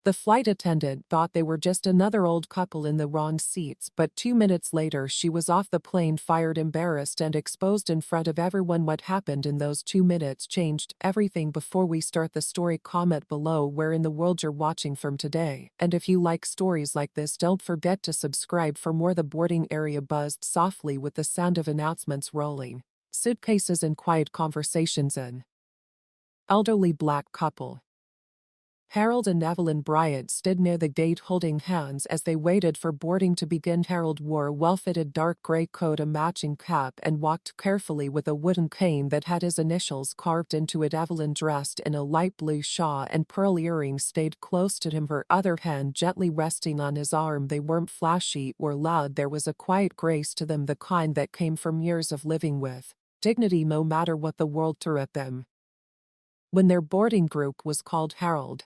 The flight attendant thought they were just another old couple in the wrong seats, but 2 minutes later she was off the plane, fired, embarrassed, and exposed in front of everyone. What happened in those 2 minutes changed everything. Before we start the story, comment below where in the world you're watching from today. And if you like stories like this, don't forget to subscribe for more. The boarding area buzzed softly with the sound of announcements rolling. Suitcases and quiet conversations. An elderly black couple, Harold and Evelyn Bryant, stood near the gate holding hands as they waited for boarding to begin. Harold wore a well-fitted dark gray coat, a matching cap, and walked carefully with a wooden cane that had his initials carved into it. Evelyn, dressed in a light blue shawl and pearl earrings, stayed close to him, her other hand gently resting on his arm. They weren't flashy or loud. There was a quiet grace to them, the kind that came from years of living with dignity no matter what the world threw at them. When their boarding group was called, Harold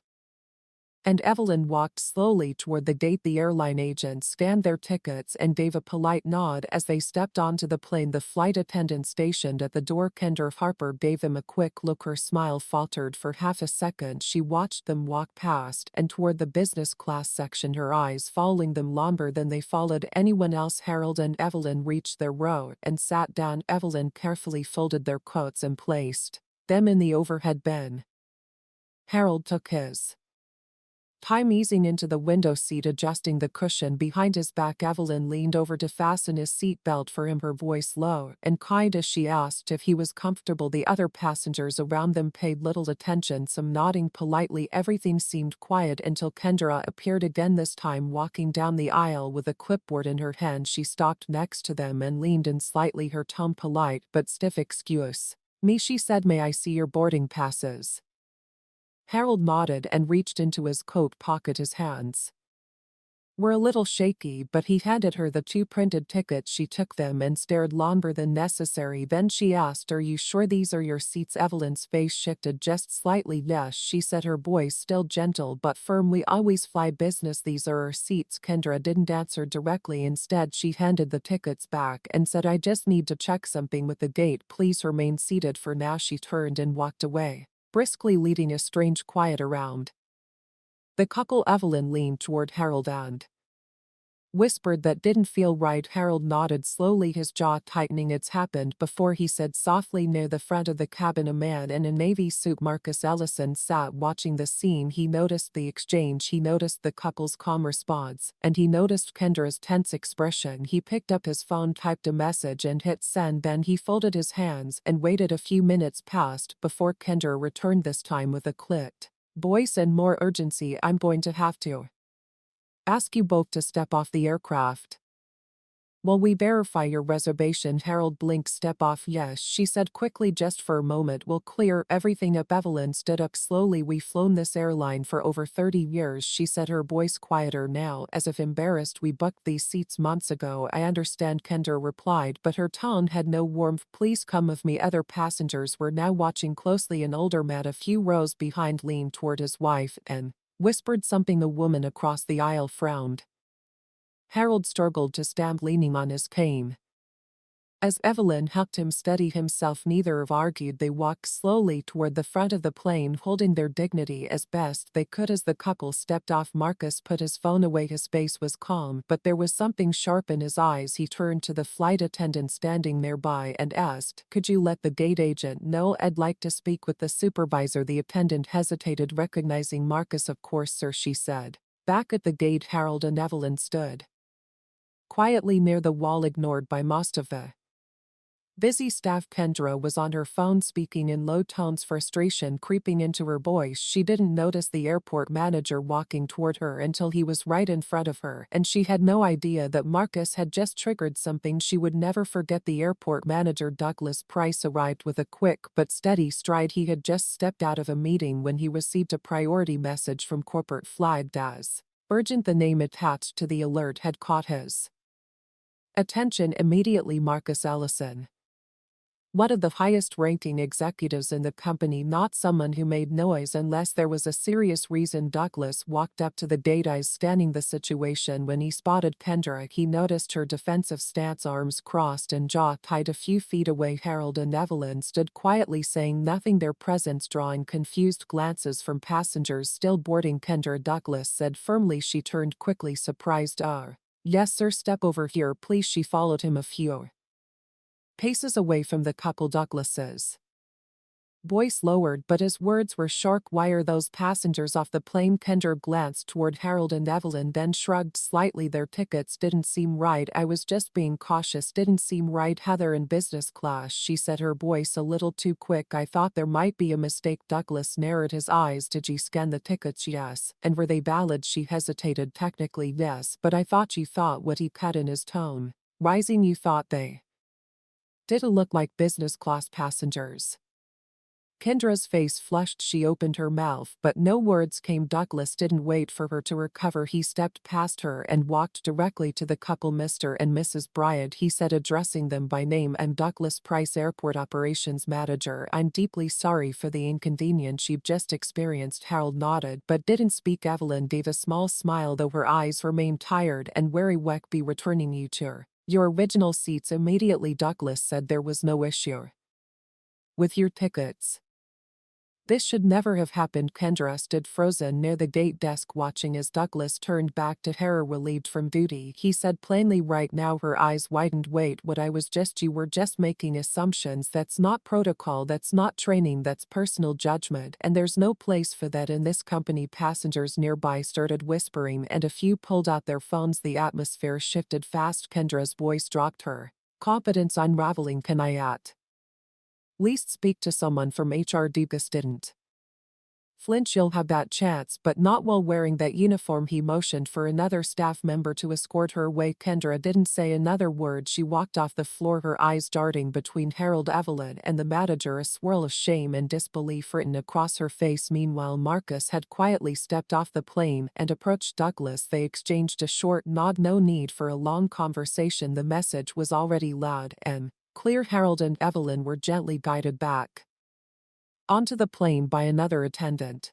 and Evelyn walked slowly toward the gate. The airline agents scanned their tickets and gave a polite nod as they stepped onto the plane. The flight attendant stationed at the door, Kendra Harper, gave them a quick look. Her smile faltered for half a second. She watched them walk past and toward the business class section, her eyes following them longer than they followed anyone else. Harold and Evelyn reached their row and sat down. Evelyn carefully folded their coats and placed them in the overhead bin. Harold took his time, easing into the window seat, adjusting the cushion behind his back. Evelyn leaned over to fasten his seat belt for him, her voice low and kind as she asked if he was comfortable. The other passengers around them paid little attention, some nodding politely. Everything seemed quiet until Kendra appeared again, this time walking down the aisle with a clipboard in her hand. She stopped next to them and leaned in slightly, her tone polite but stiff. "Excuse me," she said. "May I see your boarding passes?" Harold nodded and reached into his coat pocket. His hands were a little shaky, but he handed her the 2 printed tickets. She took them and stared longer than necessary. Then she asked, "Are you sure these are your seats?" Evelyn's face shifted just slightly. "Yes," she said, her voice still gentle but firm. "We always fly business. These are our seats." Kendra didn't answer directly. Instead, she handed the tickets back and said, "I just need to check something with the gate. Please remain seated for now." She turned and walked away, briskly, leading a strange quiet around the couple. Evelyn leaned toward Harold and whispered, "That didn't feel right." Harold nodded slowly, his jaw tightening. "It's happened before," he said softly. Near the front of the cabin, a man in a navy suit, Marcus Ellison, sat watching the scene. He noticed the exchange, he noticed the couple's calm response, and he noticed Kendra's tense expression. He picked up his phone, typed a message, and hit send. Then he folded his hands and waited. A few minutes passed before Kendra returned, this time with a clicked voice and more urgency. "I'm going to have to ask you both to step off the aircraft while we verify your reservation." Harold blinked. "Step off?" "Yes," she said quickly. "Just for a moment. We'll clear everything up." Evelyn stood up slowly. "We've flown this airline for over 30 years, she said, her voice quieter now, as if embarrassed. "We booked these seats months ago." "I understand," Kendra replied, but her tone had no warmth. "Please come with me." Other passengers were now watching closely. An older man a few rows behind leaned toward his wife and whispered something. A woman across the aisle frowned. Harold struggled to stand, leaning on his cane. As Evelyn helped him steady himself, neither argued. They walked slowly toward the front of the plane, holding their dignity as best they could. As the couple stepped off, Marcus put his phone away. His face was calm, but there was something sharp in his eyes. He turned to the flight attendant standing nearby and asked, "Could you let the gate agent know? I'd like to speak with the supervisor." The attendant hesitated, recognizing Marcus. "Of course, sir," she said. Back at the gate, Harold and Evelyn stood quietly near the wall, ignored by most of the busy staff. Kendra was on her phone, speaking in low tones, frustration creeping into her voice. She didn't notice the airport manager walking toward her until he was right in front of her, and she had no idea that Marcus had just triggered something she would never forget. The airport manager, Douglas Price, arrived with a quick but steady stride. He had just stepped out of a meeting when he received a priority message from corporate flagged as urgent. The name attached to the alert had caught his attention immediately. "Marcus Ellison." One of the highest-ranking executives in the company, not someone who made noise unless there was a serious reason. Douglas walked up to the gate, eyes scanning the situation. When he spotted Kendra, he noticed her defensive stance, arms crossed and jaw tied. A few feet away, Harold and Evelyn stood quietly, saying nothing, their presence drawing confused glances from passengers still boarding. Kendra, Douglas said firmly. She turned quickly, surprised. Yes sir, step over here please. She followed him a few paces away from the couple. Douglas's voice lowered, but his words were sharp. Why are those passengers off the plane? Kendra glanced toward Harold and Evelyn, then shrugged slightly. Their tickets didn't seem right. I was just being cautious. Didn't seem right. Heather in business class, she said, her voice a little too quick. I thought there might be a mistake. Douglas narrowed his eyes. Did you scan the tickets? Yes. And were they valid? She hesitated. Technically yes, but I thought you thought. What? He cut in his tone, rising. You thought they didn't look like business class passengers? Kendra's face flushed. She opened her mouth, but no words came. Douglas didn't wait for her to recover. He stepped past her and walked directly to the couple. Mr. and Mrs. Bryant, he said, addressing them by name. I'm Douglas Price, Airport Operations Manager. I'm deeply sorry for the inconvenience you've just experienced. Harold nodded, but didn't speak. Evelyn gave a small smile, though her eyes remained tired and wary. We'll be returning you to your original seats immediately. Douglas said there was no issue with your tickets. This should never have happened. Kendra stood frozen near the gate desk, watching as Douglas turned back to her. Relieved from duty, he said plainly. Right now her eyes widened. Wait, what? You were just making assumptions. That's not protocol, that's not training, that's personal judgment, and there's no place for that in this company. Passengers nearby started whispering, and a few pulled out their phones. The atmosphere shifted fast. Kendra's voice dropped, her competence unraveling. Can I at least speak to someone from HR? Douglas didn't flinch. You'll have that chance, but not while wearing that uniform. He motioned for another staff member to escort her away. Kendra didn't say another word. She walked off the floor, her eyes darting between Harold, Evelyn, and the manager, a swirl of shame and disbelief written across her face. Meanwhile, Marcus had quietly stepped off the plane and approached Douglas. They exchanged a short nod. No need for a long conversation. The message was already loud and clear. Harold and Evelyn were gently guided back onto the plane by another attendant.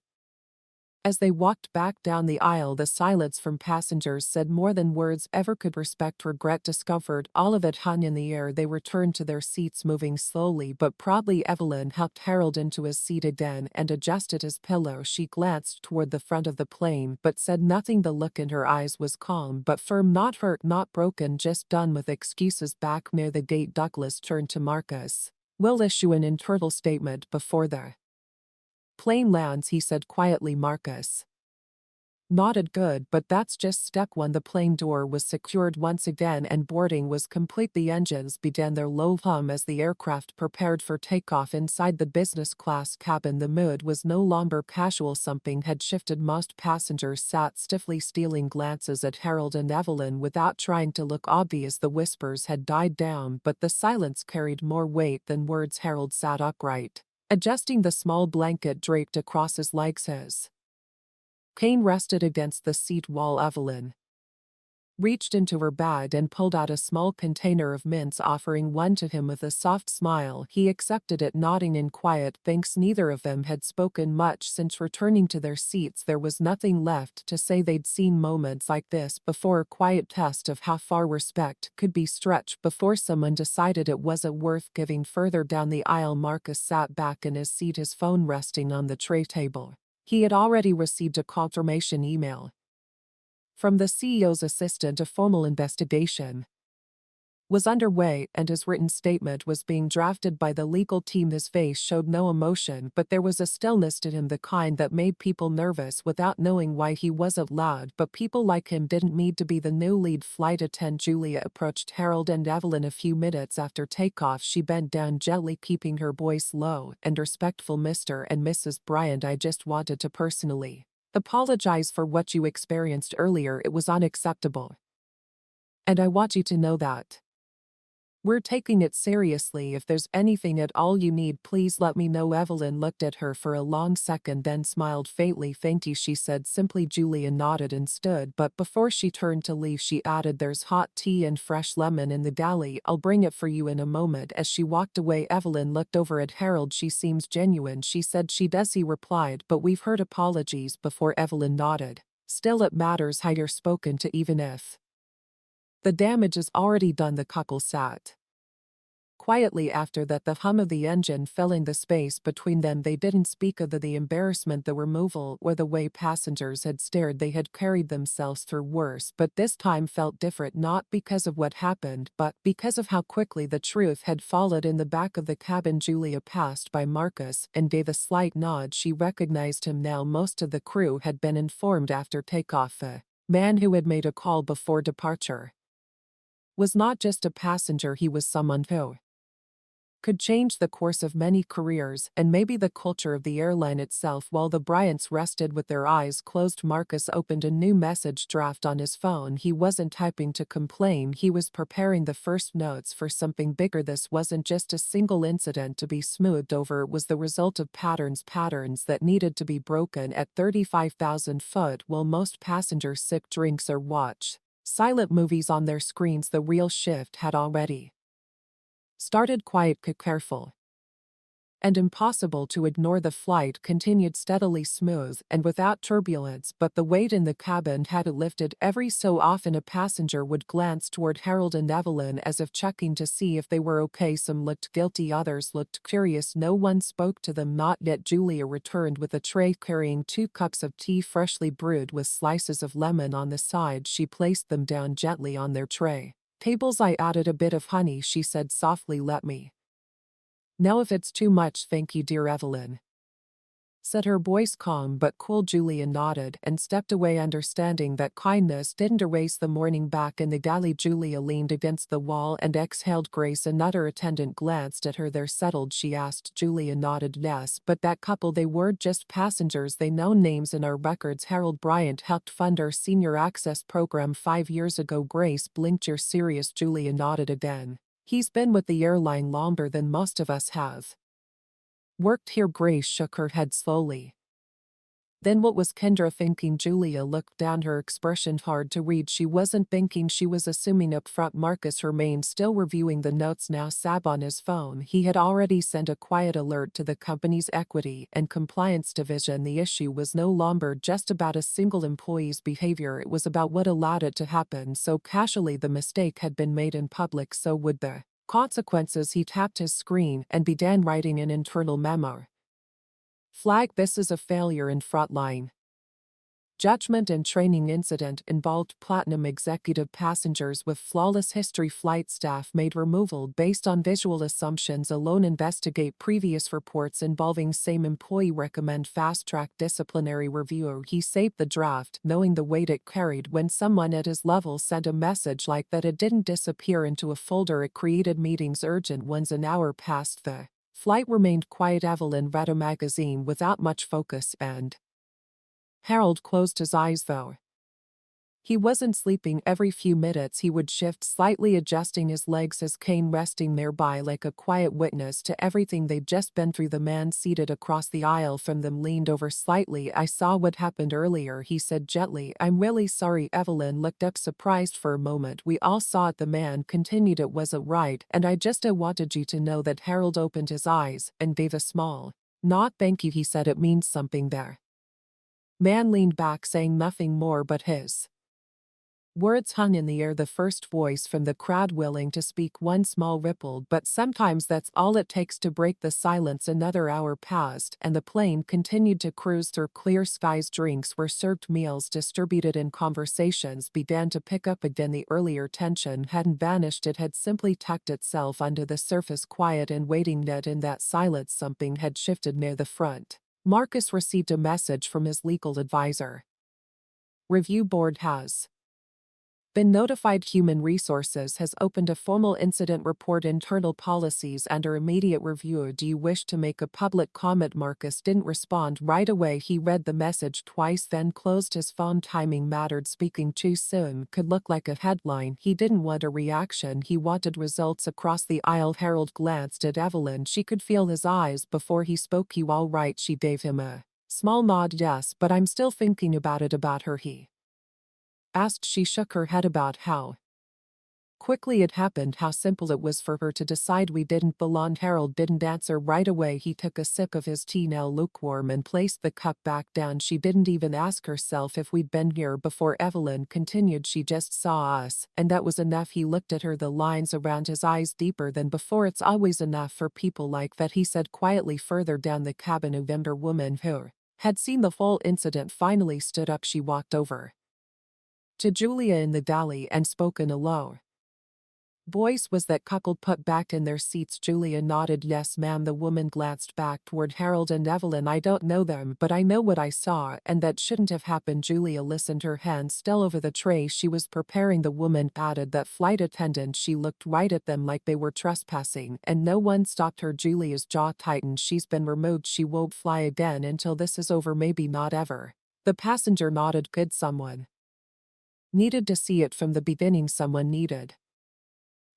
As they walked back down the aisle, the silence from passengers said more than words ever could. Respect, regret, discomfort, all of it hung in the air. They returned to their seats, moving slowly but proudly. Evelyn helped Harold into his seat again and adjusted his pillow. She glanced toward the front of the plane but said nothing. The look in her eyes was calm but firm, not hurt, not broken, just done with excuses. Back near the gate, Douglas turned to Marcus. We'll issue an internal statement before the plane lands, he said quietly. Marcus nodded. Good, but that's just step one. The plane door was secured once again and boarding was complete. The engines began their low hum as the aircraft prepared for takeoff. Inside the business class cabin, the mood was no longer casual. Something had shifted. Most passengers sat stiffly, stealing glances at Harold and Evelyn without trying to look obvious. The whispers had died down, but the silence carried more weight than words. Harold sat upright, adjusting the small blanket draped across his legs. His cane rested against the seat wall. Evelyn reached into her bag and pulled out a small container of mints, offering one to him with a soft smile. He accepted it, nodding in quiet thanks. Neither of them had spoken much since returning to their seats. There was nothing left to say. They'd seen moments like this before, a quiet test of how far respect could be stretched before someone decided it wasn't worth giving. Further down the aisle, Marcus sat back in his seat, his phone resting on the tray table. He had already received a confirmation email from the CEO's assistant. A formal investigation was underway, and his written statement was being drafted by the legal team. His face showed no emotion, but there was a stillness to him, the kind that made people nervous without knowing why. He wasn't loud, but people like him didn't need to be. The new lead flight attendant, Julia, approached Harold and Evelyn a few minutes after takeoff. She bent down gently, keeping her voice low and respectful. Mr. and Mrs. Bryant, I just wanted to personally apologize for what you experienced earlier. It was unacceptable, and I want you to know that. We're taking it seriously. If there's anything at all you need, please let me know. Evelyn looked at her for a long second, then smiled faintly. Thank you, she said simply. Julia nodded and stood, but before she turned to leave she added, there's hot tea and fresh lemon in the galley. I'll bring it for you in a moment. As she walked away, Evelyn looked over at Harold. She seems genuine, she said. She does, he replied, but we've heard apologies before. Evelyn nodded. Still, it matters how you're spoken to, even if the damage is already done. The couple sat quietly after that, the hum of the engine filling the space between them. They didn't speak of the embarrassment, the removal, or the way passengers had stared. They had carried themselves through worse, but this time felt different, not because of what happened, but because of how quickly the truth had followed. In the back of the cabin, Julia passed by Marcus and gave a slight nod. She recognized him now. Most of the crew had been informed after takeoff. The man who had made a call before departure was not just a passenger, he was someone who could change the course of many careers and maybe the culture of the airline itself. While the Bryants rested with their eyes closed, Marcus opened a new message draft on his phone. He wasn't typing to complain, he was preparing the first notes for something bigger. This wasn't just a single incident to be smoothed over, it was the result of patterns that needed to be broken. At 35,000 foot, while most passengers sip drinks or watch silent movies on their screens, the real shift had already started. Quiet, careful, and impossible to ignore. The flight continued steadily smooth and without turbulence, but the weight in the cabin had lifted. Every so often a passenger would glance toward Harold and Evelyn as if checking to see if they were okay. Some looked guilty, others looked curious. No one spoke to them, not yet. Julia returned with a tray carrying 2 cups of tea freshly brewed with slices of lemon on the side. She placed them down gently on their tray. Tables, I added a bit of honey, she said softly. Let me know if it's too much. Thank you, dear Evelyn, said her voice calm but cool. Julia nodded and stepped away, understanding that kindness didn't erase the morning. Back in the galley, Julia leaned against the wall and exhaled grace. Another attendant glanced at her. They're settled, she asked. Julia nodded. Yes, but that couple, they were just passengers. They know names in our records. Harold Bryant helped fund our senior access program 5 years ago. Grace blinked. You're serious? Julia nodded again. He's been with the airline longer than most of us have worked here. Grace shook her head slowly. Then what was Kendra thinking? Julia looked down, her expression hard to read. She wasn't thinking, she was assuming up front. Marcus remained still, reviewing the notes now. Sab on his phone. He had already sent a quiet alert to the company's equity and compliance division. The issue was no longer just about a single employee's behavior, it was about what allowed it to happen so casually. The mistake had been made in public, so would the consequences. He tapped his screen and began writing an internal memo. Flag: this is a failure in frontline judgment and training incident. Involved platinum executive passengers with flawless history. Flight staff made removal based on visual assumptions alone. Investigate previous reports involving same employee. Recommend fast-track disciplinary review. He saved the draft, knowing the weight it carried. When someone at his level sent a message like that, it didn't disappear into a folder, it created meetings, urgent ones. An hour passed. The flight remained quiet. Evelyn read a magazine without much focus, and Harold closed his eyes, though he wasn't sleeping. Every few minutes he would shift slightly, adjusting his legs, his cane resting nearby like a quiet witness to everything they'd just been through. The man seated across the aisle from them leaned over slightly. I saw what happened earlier, he said gently. I'm really sorry. Evelyn looked up, surprised for a moment. We all saw it, the man continued. It wasn't right, and I just wanted you to know that. Harold opened his eyes and gave a small nod. Thank you, he said. It means something. There man leaned back, saying nothing more, but his words hung in the air. The first voice from the crowd willing to speak, one small ripple, but sometimes that's all it takes to break the silence. Another hour passed, and the plane continued to cruise through clear skies. Drinks were served, meals distributed, and conversations began to pick up again. The earlier tension hadn't vanished, it had simply tucked itself under the surface, quiet and waiting. Yet in that silence something had shifted. Near the front, Marcus received a message from his legal advisor. Review board has Been notified. Human Resources has opened a formal incident report, internal policies under immediate review. Do you wish to make a public comment? Marcus didn't respond right away. He read the message twice, then closed his phone. Timing mattered. Speaking too soon could look like a headline. He didn't want a reaction, he wanted results. Across the aisle, Harold glanced at Evelyn. She could feel his eyes before he spoke. You all right? She gave him a small nod. Yes, but I'm still thinking about it. About her, he asked. She shook her head. About how quickly it happened, how simple it was for her to decide we didn't belong. Harold didn't answer right away. He took a sip of his tea, now lukewarm, and placed the cup back down. She didn't even ask herself if we'd been here before. Evelyn continued. She just saw us, and that was enough. He looked at her, the lines around his eyes deeper than before. It's always enough for people like that, he said quietly. Further down the cabin, a vendor woman who had seen the whole incident finally stood up. She walked over to Julia in the valley and spoke in a low voice. Was that couple put back in their seats? Julia nodded. Yes, ma'am. The woman glanced back toward Harold and Evelyn. I don't know them, but I know what I saw, and that shouldn't have happened. Julia listened, her hand still over the tray she was preparing. The woman added, that flight attendant. She looked right at them like they were trespassing, and no one stopped her. Julia's jaw tightened. She's been removed. She won't fly again until this is over. Maybe not ever. The passenger nodded. Good. Someone needed to see it from the beginning. Someone needed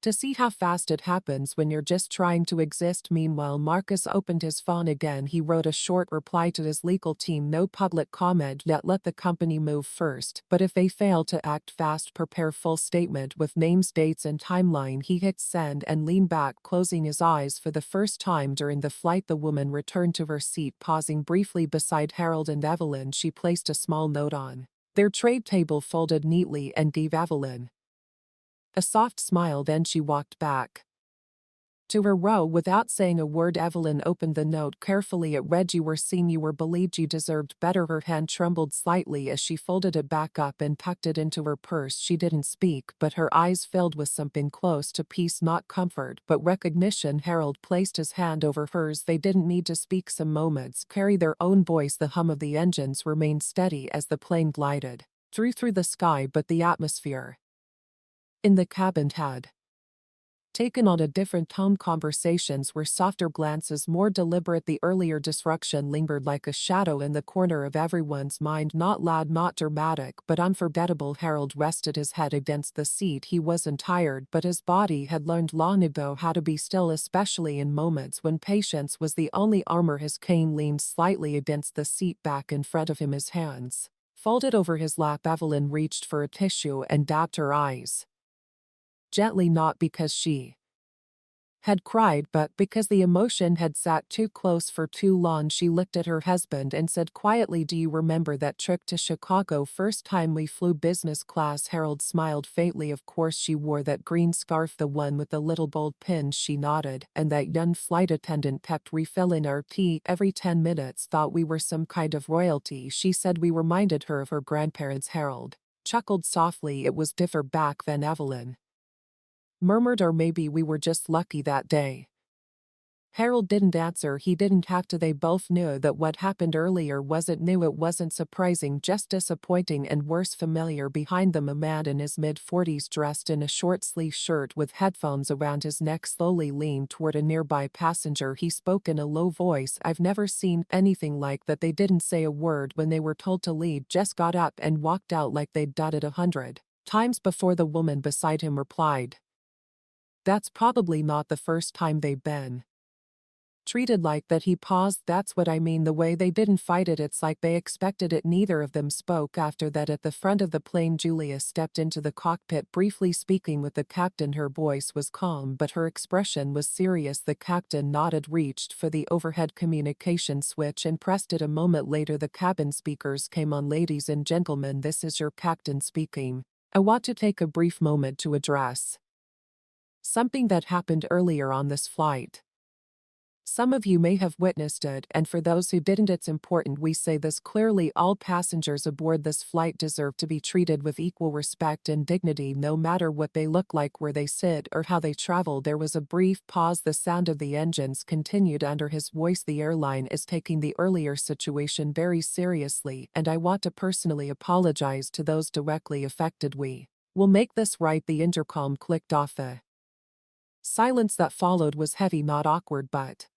to see how fast it happens when you're just trying to exist. Meanwhile, Marcus opened his phone again. He wrote a short reply to his legal team. No public comment yet. Let the company move first, but if they fail to act fast, prepare full statement with names, dates, and timeline. He hit send and leaned back, closing his eyes for the first time during the flight. The woman returned to her seat, pausing briefly beside Harold and Evelyn. She placed a small note on their tray table, folded neatly, and gave Evelyn a soft smile. Then she walked back to her row without saying a word. Evelyn opened the note carefully. It read, you were seen, you were believed, you deserved better. Her hand trembled slightly as she folded it back up and tucked it into her purse. She didn't speak, but her eyes filled with something close to peace, not comfort, but recognition. Harold placed his hand over hers. They didn't need to speak. Some moments carry their own voice. The hum of the engines remained steady as the plane glided through the sky, but the atmosphere in the cabin had taken on a different tone. Conversations were softer, glances more deliberate. The earlier disruption lingered like a shadow in the corner of everyone's mind. Not loud, not dramatic, but unforgettable. Harold rested his head against the seat. He wasn't tired, but his body had learned long ago how to be still, especially in moments when patience was the only armor. His cane leaned slightly against the seat back in front of him, his hands folded over his lap. Evelyn reached for a tissue and dabbed her eyes gently, not because she had cried, but because the emotion had sat too close for too long. She looked at her husband and said quietly, do you remember that trip to Chicago? First time we flew business class. Harold smiled faintly. Of course, she wore that green scarf, the one with the little gold pins. She nodded, and that young flight attendant kept refilling our tea every 10 minutes. Thought we were some kind of royalty, she said. We reminded her of her grandparents. Harold chuckled softly. It was different back then, Evelyn murmured, or maybe we were just lucky that day. Harold didn't answer. He didn't have to. They both knew that what happened earlier wasn't new. It wasn't surprising, just disappointing and worse. Familiar. Behind them, a man in his mid-40s, dressed in a short-sleeve shirt with headphones around his neck, slowly leaned toward a nearby passenger. He spoke in a low voice. I've never seen anything like that. They didn't say a word when they were told to leave, just got up and walked out like they'd done it 100 times before. The woman beside him replied, that's probably not the first time they've been treated like that. He paused. That's what I mean, the way they didn't fight it. It's like they expected it. Neither of them spoke after that. At the front of the plane, Julia stepped into the cockpit, briefly speaking with the captain. Her voice was calm, but her expression was serious. The captain nodded, reached for the overhead communication switch, and pressed it. A moment later, the cabin speakers came on. Ladies and gentlemen, this is your captain speaking. I want to take a brief moment to address something that happened earlier on this flight. Some of you may have witnessed it, and for those who didn't, it's important we say this clearly. All passengers aboard this flight deserve to be treated with equal respect and dignity, no matter what they look like, where they sit, or how they travel. There was a brief pause. The sound of the engines continued under his voice. The airline is taking the earlier situation very seriously, and I want to personally apologize to those directly affected. We We'll make this right. The intercom clicked off. The silence that followed was heavy, not awkward, but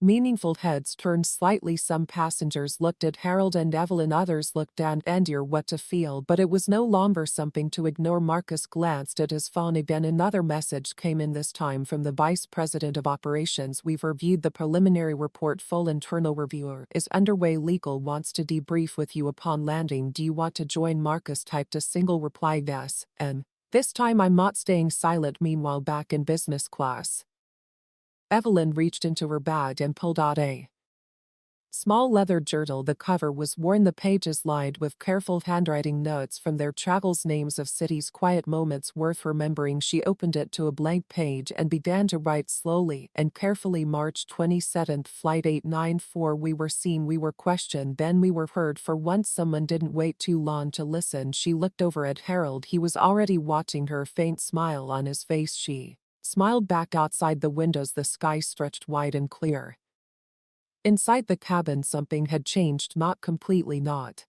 meaningful. Heads turned slightly. Some passengers looked at Harold and Evelyn, others looked at Andy. What to feel, but it was no longer something to ignore. Marcus glanced at his phone again. Another message came in, this time from the Vice President of Operations. We've reviewed the preliminary report. Full internal review is underway. Legal wants to debrief with you upon landing. Do you want to join? Marcus typed a single reply, yes, and this time I'm not staying silent. Meanwhile, back in business class, Evelyn reached into her bag and pulled out a small leather journal. The cover was worn, the pages lined with careful handwriting notes from their travels, names of cities, quiet moments worth remembering. She opened it to a blank page and began to write slowly and carefully. March 27th, Flight 894. We were seen, we were questioned, then we were heard. For once someone didn't wait too long to listen. She looked over at Harold. He was already watching her, faint smile on his face. She smiled back. Outside the windows, the sky stretched wide and clear. Inside the cabin, something had changed, not completely, not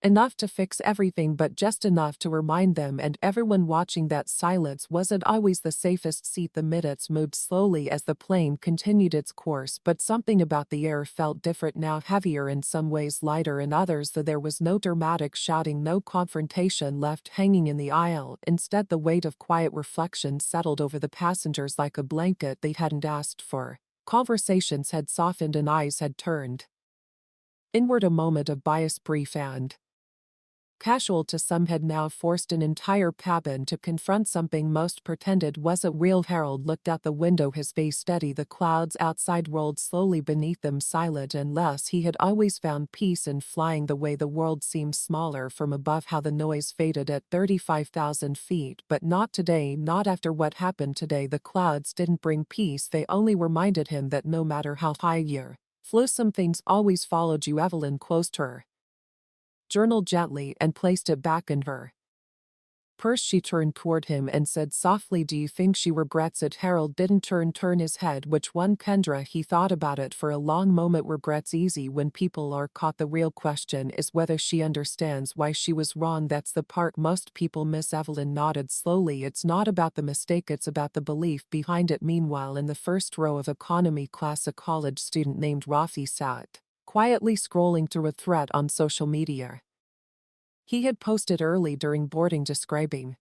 enough to fix everything, but just enough to remind them and everyone watching that silence wasn't always the safest seat. The minutes moved slowly as the plane continued its course, but something about the air felt different now, heavier in some ways, lighter in others. There was no dramatic shouting, no confrontation left hanging in the aisle. Instead, the weight of quiet reflection settled over the passengers like a blanket they hadn't asked for. Conversations had softened and eyes had turned inward. A moment of bias, brief and casual to some, had now forced an entire cabin to confront something most pretended wasn't real. Harold looked out the window, his face steady. The clouds outside rolled slowly beneath them, silent and less. He had always found peace in flying, the way the world seemed smaller from above, how the noise faded at 35,000 feet, but not today, not after what happened today. The clouds didn't bring peace, they only reminded him that no matter how high you flew, some things always followed you. Evelyn closed her journal gently and placed it back in her purse. She turned toward him and said softly, do you think she regrets it? Harold didn't turn his head. Which one, Kendra? He thought about it for a long moment. Regrets easy when people are caught. The real question is whether she understands why she was wrong. That's the part most people miss. Evelyn nodded slowly. It's not about the mistake, it's about the belief behind it. Meanwhile, in the first row of economy class, a college student named Rafi sat quietly scrolling through a thread on social media he had posted early during boarding, describing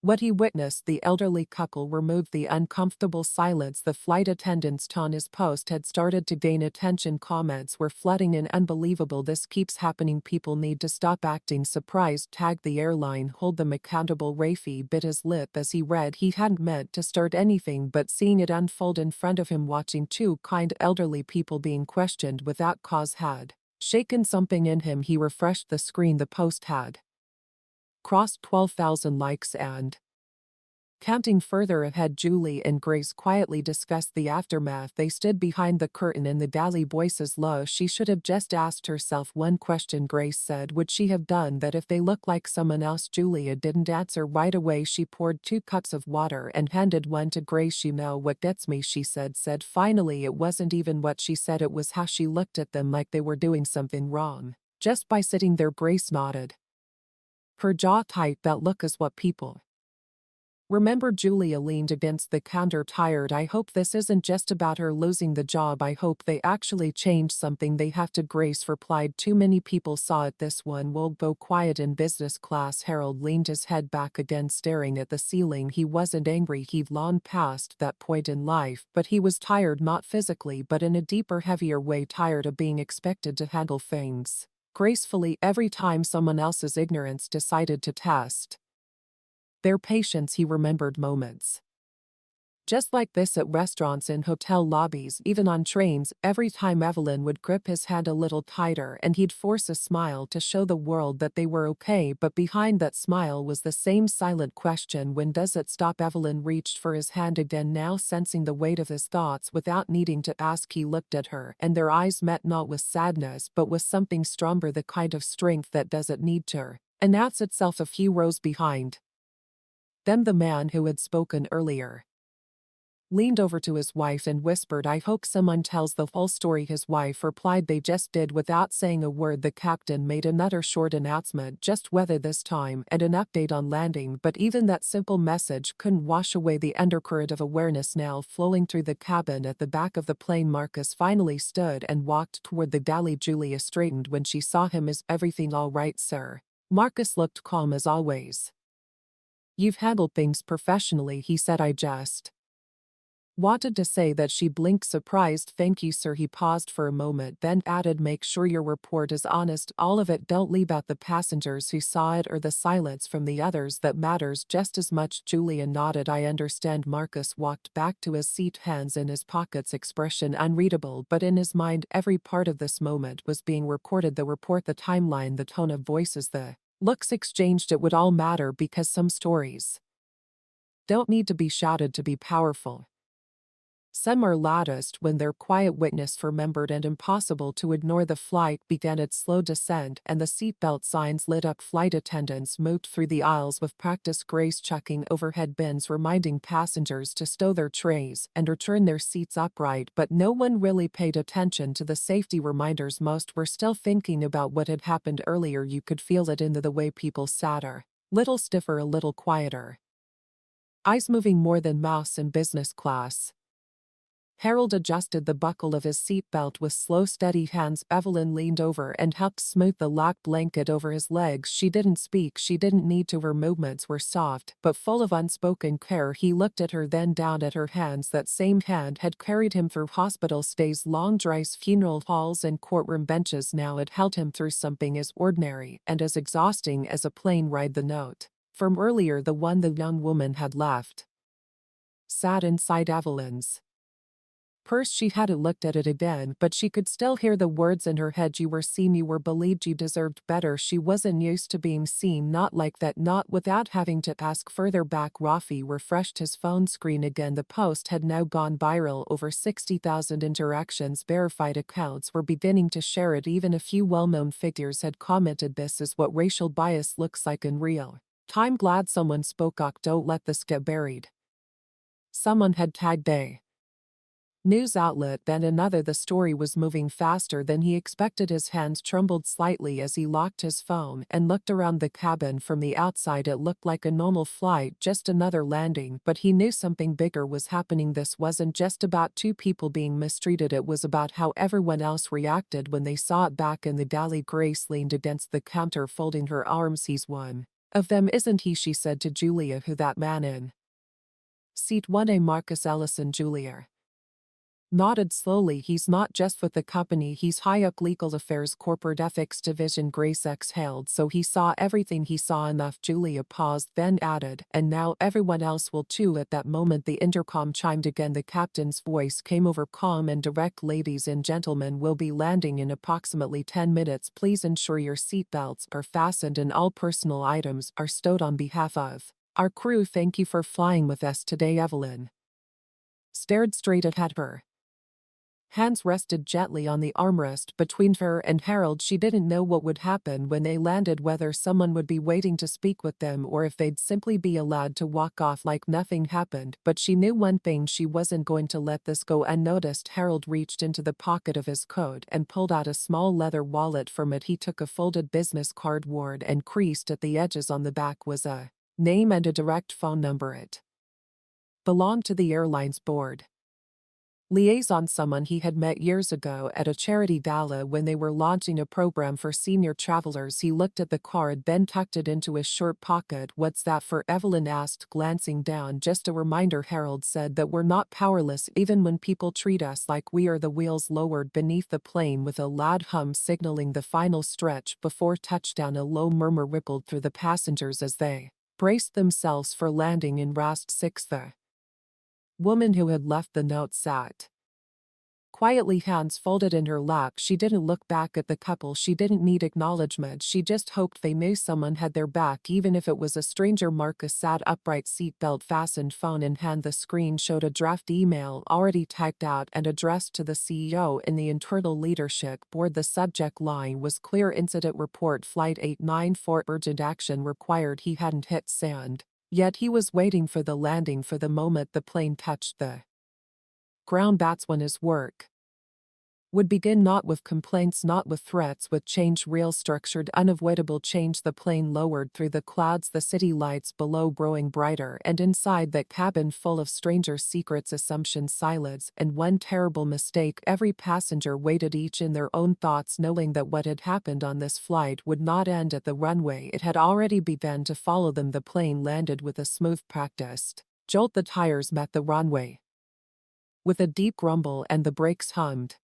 what he witnessed. The elderly couple removed the uncomfortable silence. The flight attendant's tone. His post had started to gain attention. Comments were flooding in. Unbelievable, this keeps happening, people need to stop acting surprised. Tagged the airline, hold them accountable. Rafi bit his lip as he read. He hadn't meant to start anything, but seeing it unfold in front of him, watching two kind elderly people being questioned without cause, had shaken something in him. He refreshed the screen. The post had crossed 12,000 likes and counting. Further ahead, Julie and Grace quietly discussed the aftermath. They stood behind the curtain and the galley, voices low. She should have just asked herself one question, Grace said. Would she have done that if they looked like someone else? Julia didn't answer right away. She poured 2 cups of water and handed one to Grace. You know what gets me, she said finally. It wasn't even what she said, it was how she looked at them, like they were doing something wrong just by sitting there. Grace nodded, her jaw tight. That look is what people remember. Julia leaned against the counter, tired. I hope this isn't just about her losing the job. I hope they actually change something. They have to, Grace replied. Too many people saw it. This one will go quiet in business class. Harold leaned his head back again, staring at the ceiling. He wasn't angry. He'd long passed that point in life, but he was tired, not physically, but in a deeper, heavier way. Tired of being expected to handle things gracefully every time someone else's ignorance decided to test their patience. He remembered moments just like this at restaurants, in hotel lobbies, even on trains. Every time Evelyn would grip his hand a little tighter and he'd force a smile to show the world that they were okay, but behind that smile was the same silent question, when does it stop? Evelyn reached for his hand again, now sensing the weight of his thoughts without needing to ask. He looked at her, and their eyes met, not with sadness but with something stronger, the kind of strength that doesn't need to announce itself. A few rows behind them, the man who had spoken earlier leaned over to his wife and whispered, "I hope someone tells the whole story." His wife replied, "They just did." Without saying a word, the captain made another short announcement, just weather this time, and an update on landing, but even that simple message couldn't wash away the undercurrent of awareness now flowing through the cabin. At the back of the plane, Marcus finally stood and walked toward the galley. Julia straightened when she saw him. "Is everything all right, sir?" Marcus looked calm as always. "You've handled things professionally," he said. "I just wanted to say that." She blinked, surprised. "Thank you, sir." He paused for a moment, then added, "Make sure your report is honest, all of it. Don't leave out the passengers who saw it or the silence from the others. That matters just as much." Julia nodded. "I understand." Marcus walked back to his seat, hands in his pockets, expression unreadable, but in his mind every part of this moment was being recorded. The report, the timeline, the tone of voices, the looks exchanged. It would all matter because some stories don't need to be shouted to be powerful. Some are loudest when they're quiet. Witness remembered, and impossible to ignore. The flight began its slow descent, and the seatbelt signs lit up. Flight attendants moved through the aisles with practiced grace, chucking overhead bins, reminding passengers to stow their trays and return their seats upright, but no one really paid attention to the safety reminders. Most were still thinking about what had happened earlier. You could feel it in the way people sat, a little stiffer, a little quieter, eyes moving more than mouths in business class. Harold adjusted the buckle of his seatbelt with slow, steady hands. Evelyn leaned over and helped smooth the lap blanket over his legs. She didn't speak, she didn't need to. Her movements were soft, but full of unspoken care. He looked at her, then down at her hands. That same hand had carried him through hospital stays, long drives, funeral halls, and courtroom benches. Now it held him through something as ordinary and as exhausting as a plane ride. The note from earlier, the one the young woman had left, sat inside Evelyn's purse. She hadn't looked at it again, but she could still hear the words in her head. "You were seen, you were believed, you deserved better." She wasn't used to being seen, not like that, not without having to ask further back. Rafi refreshed his phone screen again. The post had now gone viral. Over 60,000 interactions. Verified accounts were beginning to share it. Even a few well-known figures had commented, "This is what racial bias looks like in real time." "Glad someone spoke up. Don't let this get buried." Someone had tagged a news outlet, then another. The story was moving faster than he expected. His hands trembled slightly as he locked his phone and looked around the cabin. From the outside it looked like a normal flight, just another landing, but he knew something bigger was happening. This wasn't just about two people being mistreated, it was about how everyone else reacted when they saw it back in the galley. Grace leaned against the counter, folding her arms. "He's one of them, isn't he?" she said to Julia. "Who, that man in seat 1A?" "Marcus Ellison." Julia nodded slowly. "He's not just with the company, he's high up, legal affairs, corporate ethics division." Grace exhaled. "So he saw everything." "He saw enough." Julia paused, then added, "And now everyone else will too." At that moment the intercom chimed again. The captain's voice came over, calm and direct. "Ladies and gentlemen, we'll be landing in approximately 10 minutes. Please ensure your seatbelts are fastened and all personal items are stowed. On behalf of our crew, thank you for flying with us today." Evelyn stared straight at her. Hands rested gently on the armrest between her and Harold. She didn't know what would happen when they landed, whether someone would be waiting to speak with them or if they'd simply be allowed to walk off like nothing happened. But she knew one thing: she wasn't going to let this go unnoticed. Harold reached into the pocket of his coat and pulled out a small leather wallet. From it he took a folded business card. Worn and creased at the edges on the back was a name and a direct phone number. It belonged to the airline's board liaison, someone he had met years ago at a charity gala when they were launching a program for senior travelers. He looked at the card, then tucked it into his shirt pocket. "What's that for?" Evelyn asked, glancing down. "Just a reminder," Harold said, "that we're not powerless even when people treat us like we are." The wheels lowered beneath the plane with a loud hum, signaling the final stretch before touchdown. A low murmur rippled through the passengers as they braced themselves for landing in RAST 6. The woman who had left the note sat quietly, hands folded in her lap. She didn't look back at the couple. She didn't need acknowledgement. She just hoped they knew someone had their back, even if it was a stranger. Marcus sat upright, seatbelt fastened, phone in hand. The screen showed a draft email already typed out and addressed to the CEO in the internal leadership board. The subject line was clear: Incident Report, Flight 894, urgent action required. He hadn't hit send yet. He was waiting for the landing, for the moment the plane touched the ground that's when his work would begin, not with complaints, not with threats, with change, real structured unavoidable change. The plane lowered through the clouds, the city lights below growing brighter, and inside that cabin full of strangers, secrets, assumptions, silence, and one terrible mistake. Every passenger waited, each in their own thoughts, knowing that what had happened on this flight would not end at the runway. It had already begun to follow them. The plane landed with a smooth, practiced jolt. The tires met the runway with a deep grumble, and the brakes hummed.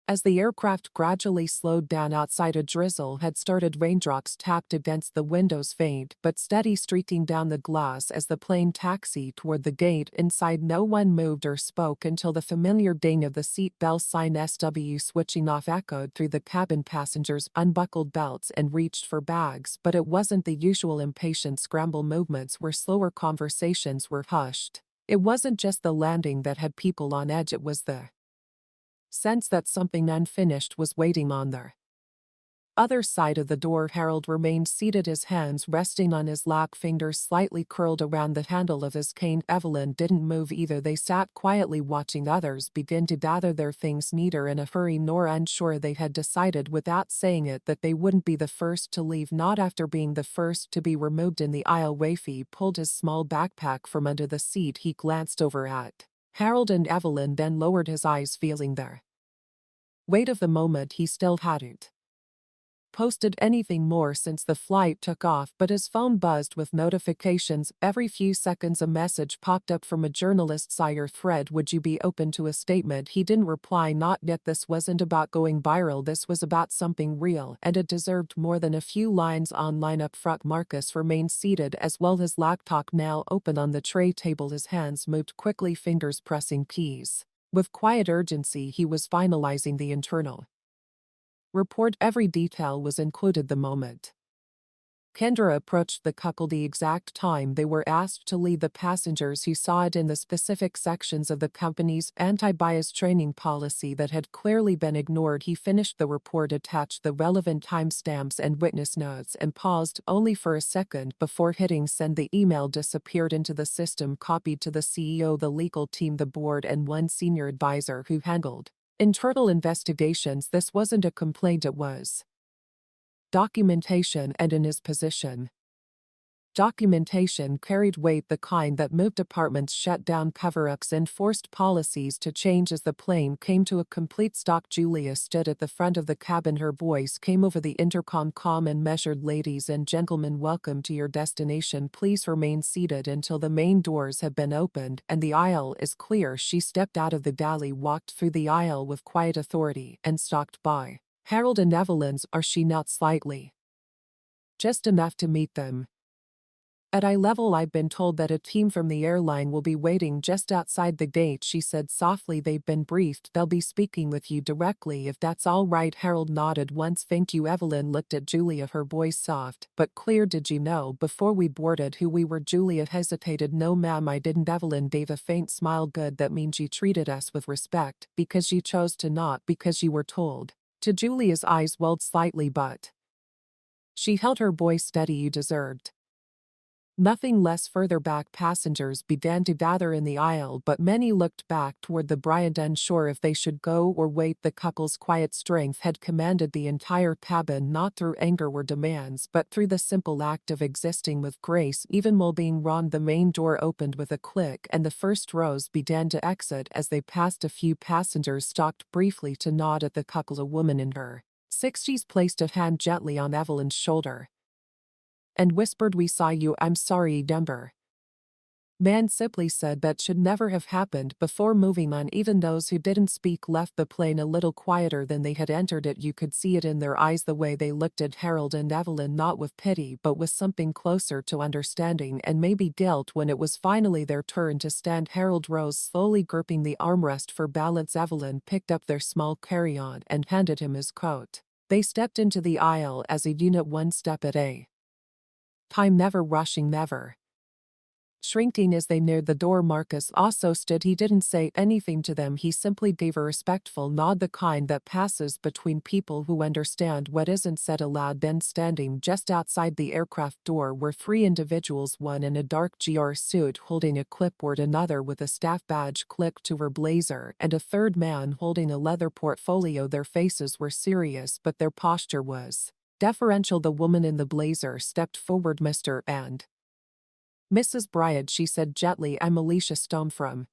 As the aircraft gradually slowed down outside, a drizzle had started. Raindrops tapped against the windows, faint but steady, streaking down the glass as the plane taxied toward the gate. Inside, no one moved or spoke until the familiar ding of the seat bell sign SW switching off echoed through the cabin. Passengers unbuckled belts and reached for bags, but it wasn't the usual impatient scramble. Movements were slower, conversations were hushed. It wasn't just the landing that had people on edge, it was the sense that something unfinished was waiting on their other side of the door. Harold remained seated, his hands resting on his lap, fingers slightly curled around the handle of his cane. Evelyn didn't move either. They sat quietly, watching others begin to gather their things, neither in a hurry nor unsure. They had decided, without saying it, that they wouldn't be the first to leave, not after being the first to be removed. In the aisle, Wafy pulled his small backpack from under the seat. He glanced over at Harold and Evelyn, then lowered his eyes, feeling their weight of the moment. He still hadn't posted anything more since the flight took off, but his phone buzzed with notifications. Every few seconds a message popped up from a journalist. Sire Thread, would you be open to a statement? He didn't reply. Not yet. This wasn't about going viral, this was about something real, and it deserved more than a few lines online. Up front, Marcus remained seated, as well, his laptop now open on the tray table. His hands moved quickly, fingers pressing keys. With quiet urgency, he was finalizing the internal report. Every detail was included. The moment Kendra approached the couple, the exact time they were asked to leave, the passengers who saw it in the specific sections of the company's anti-bias training policy that had clearly been ignored. He finished the report, attached the relevant timestamps and witness notes, and paused only for a second before hitting send. The email disappeared into the system, copied to the CEO, the legal team, the board, and one senior advisor who handled internal investigations. This wasn't a complaint, it was documentation, and in his position, documentation carried weight, the kind that moved departments, shut down cover-ups, and forced policies to change. As the plane came to a complete stop, Julia stood at the front of the cabin. Her voice came over the intercom, calm and measured. Ladies and gentlemen, welcome to your destination. Please remain seated until the main doors have been opened and the aisle is clear. She stepped out of the galley, walked through the aisle with quiet authority, and stalked by Harold and Evelyn's. Are she not slightly? Just enough to meet them. At eye level, I've been told that a team from the airline will be waiting just outside the gate, she said softly. They've been briefed. They'll be speaking with you directly, if that's all right. Harold nodded once. Thank you. Evelyn looked at Julia, her voice soft but clear. Did you know before we boarded who we were? Julia hesitated. No ma'am, I didn't. Evelyn gave a faint smile. Good, that means you treated us with respect, because you chose to, not because you were told to. Julia's eyes welled slightly, but she held her voice steady. You deserved nothing less. Further back, passengers began to gather in the aisle, but many looked back toward the Bryant, unsure if they should go or wait. The couple's quiet strength had commanded the entire cabin, not through anger or demands, but through the simple act of existing with grace, even while being wronged. The main door opened with a click, and the first rows began to exit. As they passed, a few passengers stopped briefly to nod at the couple. A woman in her 60s placed a hand gently on Evelyn's shoulder and whispered, we saw you. I'm sorry, Denver man simply said. That should never have happened. Before moving on, even those who didn't speak left the plane a little quieter than they had entered it. You could see it in their eyes, the way they looked at Harold and Evelyn, not with pity but with something closer to understanding and maybe guilt. When it was finally their turn to stand, Harold rose slowly, gripping the armrest for balance. Evelyn picked up their small carry-on and handed him his coat. They stepped into the aisle as a unit, one step at a time, never rushing, never Shrinking as they neared the door. Marcus also stood. He didn't say anything to them. He simply gave a respectful nod, the kind that passes between people who understand what isn't said aloud. Then standing just outside the aircraft door were three individuals, one in a dark GR suit holding a clipboard, another with a staff badge clipped to her blazer, and a third man holding a leather portfolio. Their faces were serious, but their posture was deferential. The woman in the blazer stepped forward. "Mr. and Mrs. Bryant," she said gently, "I'm Alicia Stone from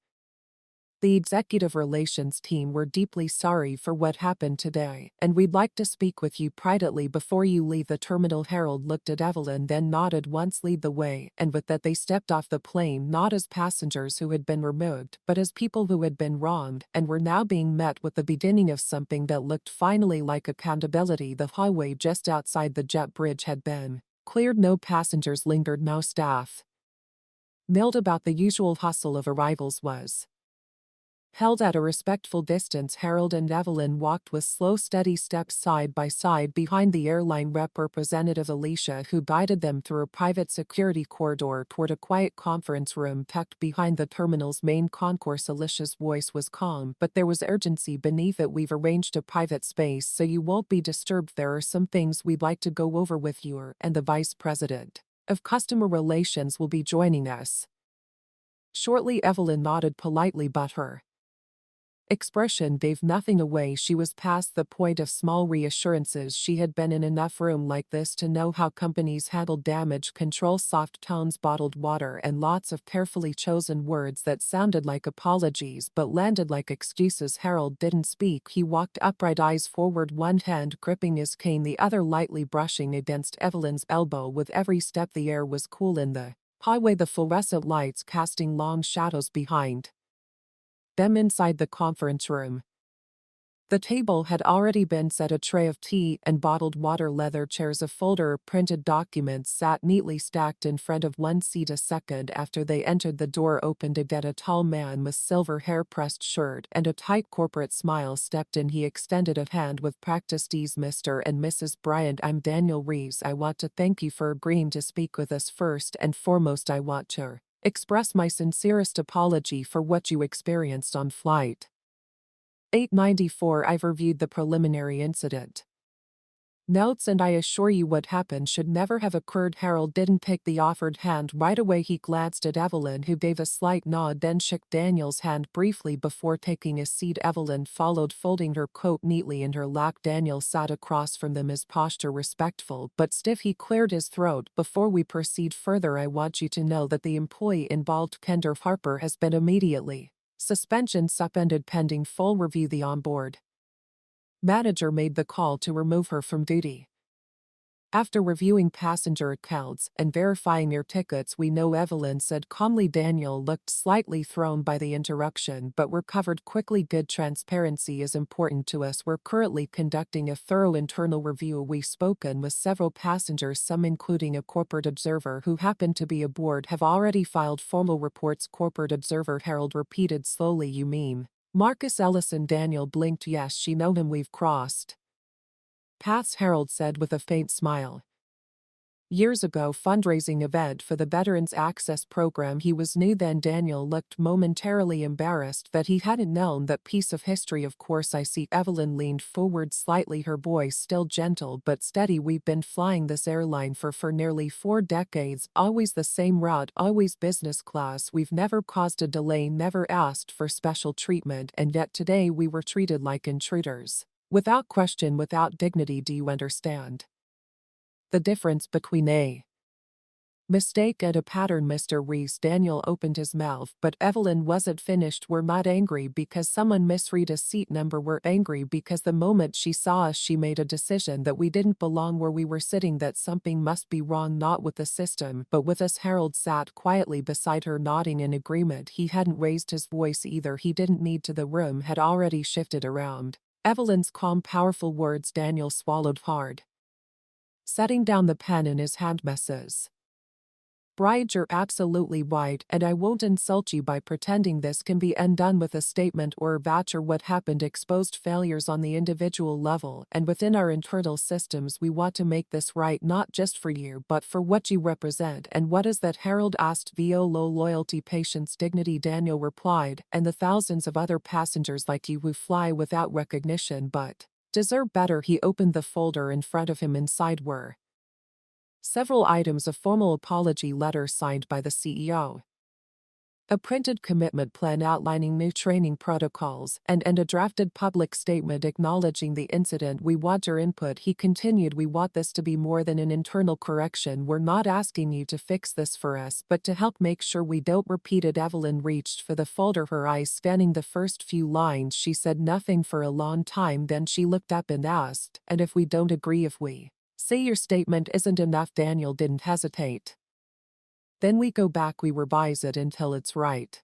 the executive relations team. We're deeply sorry for what happened today, and we'd like to speak with you privately before you leave the terminal." Harold looked at Evelyn, then nodded once. "Lead the way," and with that they stepped off the plane, not as passengers who had been removed, but as people who had been wronged and were now being met with the beginning of something that looked finally like accountability. The hallway just outside the jet bridge had been cleared. No passengers lingered, no staff milled about. The usual hustle of arrivals was held at a respectful distance. Harold and Evelyn walked with slow, steady steps side by side behind the airline representative Alicia, who guided them through a private security corridor toward a quiet conference room tucked behind the terminal's main concourse. Alicia's voice was calm, but there was urgency beneath it. "We've arranged a private space so you won't be disturbed. There are some things we'd like to go over with you, and the Vice President of Customer Relations will be joining us shortly." Evelyn nodded politely, but her expression gave nothing away. She was past the point of small reassurances. She had been in enough room like this to know how companies handled damage control. Soft tones, bottled water, and lots of carefully chosen words that sounded like apologies but landed like excuses. Harold didn't speak. He walked upright, eyes forward, one hand gripping his cane, the other lightly brushing against Evelyn's elbow. With every step the air was cool in the hallway, the fluorescent lights casting long shadows behind them. Inside the conference room, the table had already been set. A tray of tea and bottled water, leather chairs, a folder of printed documents sat neatly stacked in front of one seat. A second after they entered, the door opened again. A tall man with silver hair, pressed shirt, and a tight corporate smile stepped in. He extended a hand with practiced ease. "Mr. and Mrs. Bryant, I'm Daniel Reeves. I want to thank you for agreeing to speak with us. First and foremost, I want to express my sincerest apology for what you experienced on Flight 894. I've reviewed the preliminary incident notes, and I assure you what happened should never have occurred." Harold didn't take the offered hand right away. He glanced at Evelyn, who gave a slight nod, then shook Daniel's hand briefly before taking a seat. Evelyn followed, folding her coat neatly in her lap. Daniel sat across from them, his posture respectful but stiff. He cleared his throat. "Before we proceed further, I want you to know that the employee involved, Kendra Harper, has been immediately suspension suspended pending full review. The onboard manager made the call to remove her from duty after reviewing passenger accounts and verifying their tickets. We know," Evelyn said calmly. Daniel looked slightly thrown by the interruption, but recovered quickly. "Good transparency is important to us. We're currently conducting a thorough internal review. We've spoken with several passengers, some including a corporate observer who happened to be aboard, have already filed formal reports." "Corporate observer?" Harold repeated slowly. "You mean Marcus Ellison?" Daniel blinked. "Yes, she know him. We've crossed paths," Harold said with a faint smile. "Years ago, fundraising event for the Veterans Access Program." He was new then. Daniel looked momentarily embarrassed that he hadn't known that piece of history. "Of course I see." Evelyn leaned forward slightly, her voice still gentle but steady. "We've been flying this airline for nearly 4 decades, always the same route, always business class. We've never caused a delay, never asked for special treatment, and yet today we were treated like intruders. Without question, without dignity. Do you understand the difference between a mistake and a pattern, Mr. Reese?" Daniel opened his mouth, but Evelyn wasn't finished. "We're not angry because someone misread a seat number. We're angry because the moment she saw us, she made a decision that we didn't belong where we were sitting, that something must be wrong, not with the system, but with us." Harold sat quietly beside her, nodding in agreement. He hadn't raised his voice either. He didn't need to. The room had already shifted around Evelyn's calm, powerful words. Daniel swallowed hard, setting down the pen in his hand. "Mrs. Bryant, you're absolutely right, and I won't insult you by pretending this can be undone with a statement or a voucher. What happened exposed failures on the individual level, and within our internal systems we want to make this right, not just for you but for what you represent. And what is that? Harold asked. Low loyalty, patience, dignity, Daniel replied, and the thousands of other passengers like you who fly without recognition but deserve better. He opened the folder in front of him. Inside were several items: a formal apology letter signed by the CEO, a printed commitment plan outlining new training protocols, and a drafted public statement acknowledging the incident. We want your input, he continued. We want this to be more than an internal correction. We're not asking you to fix this for us, but to help make sure we don't repeat it. Evelyn reached for the folder, her eyes spanning the first few lines. She said nothing for a long time, then she looked up and asked, and if we don't agree, if we say your statement isn't enough? Daniel didn't hesitate. Then we go back, we revise it until it's right.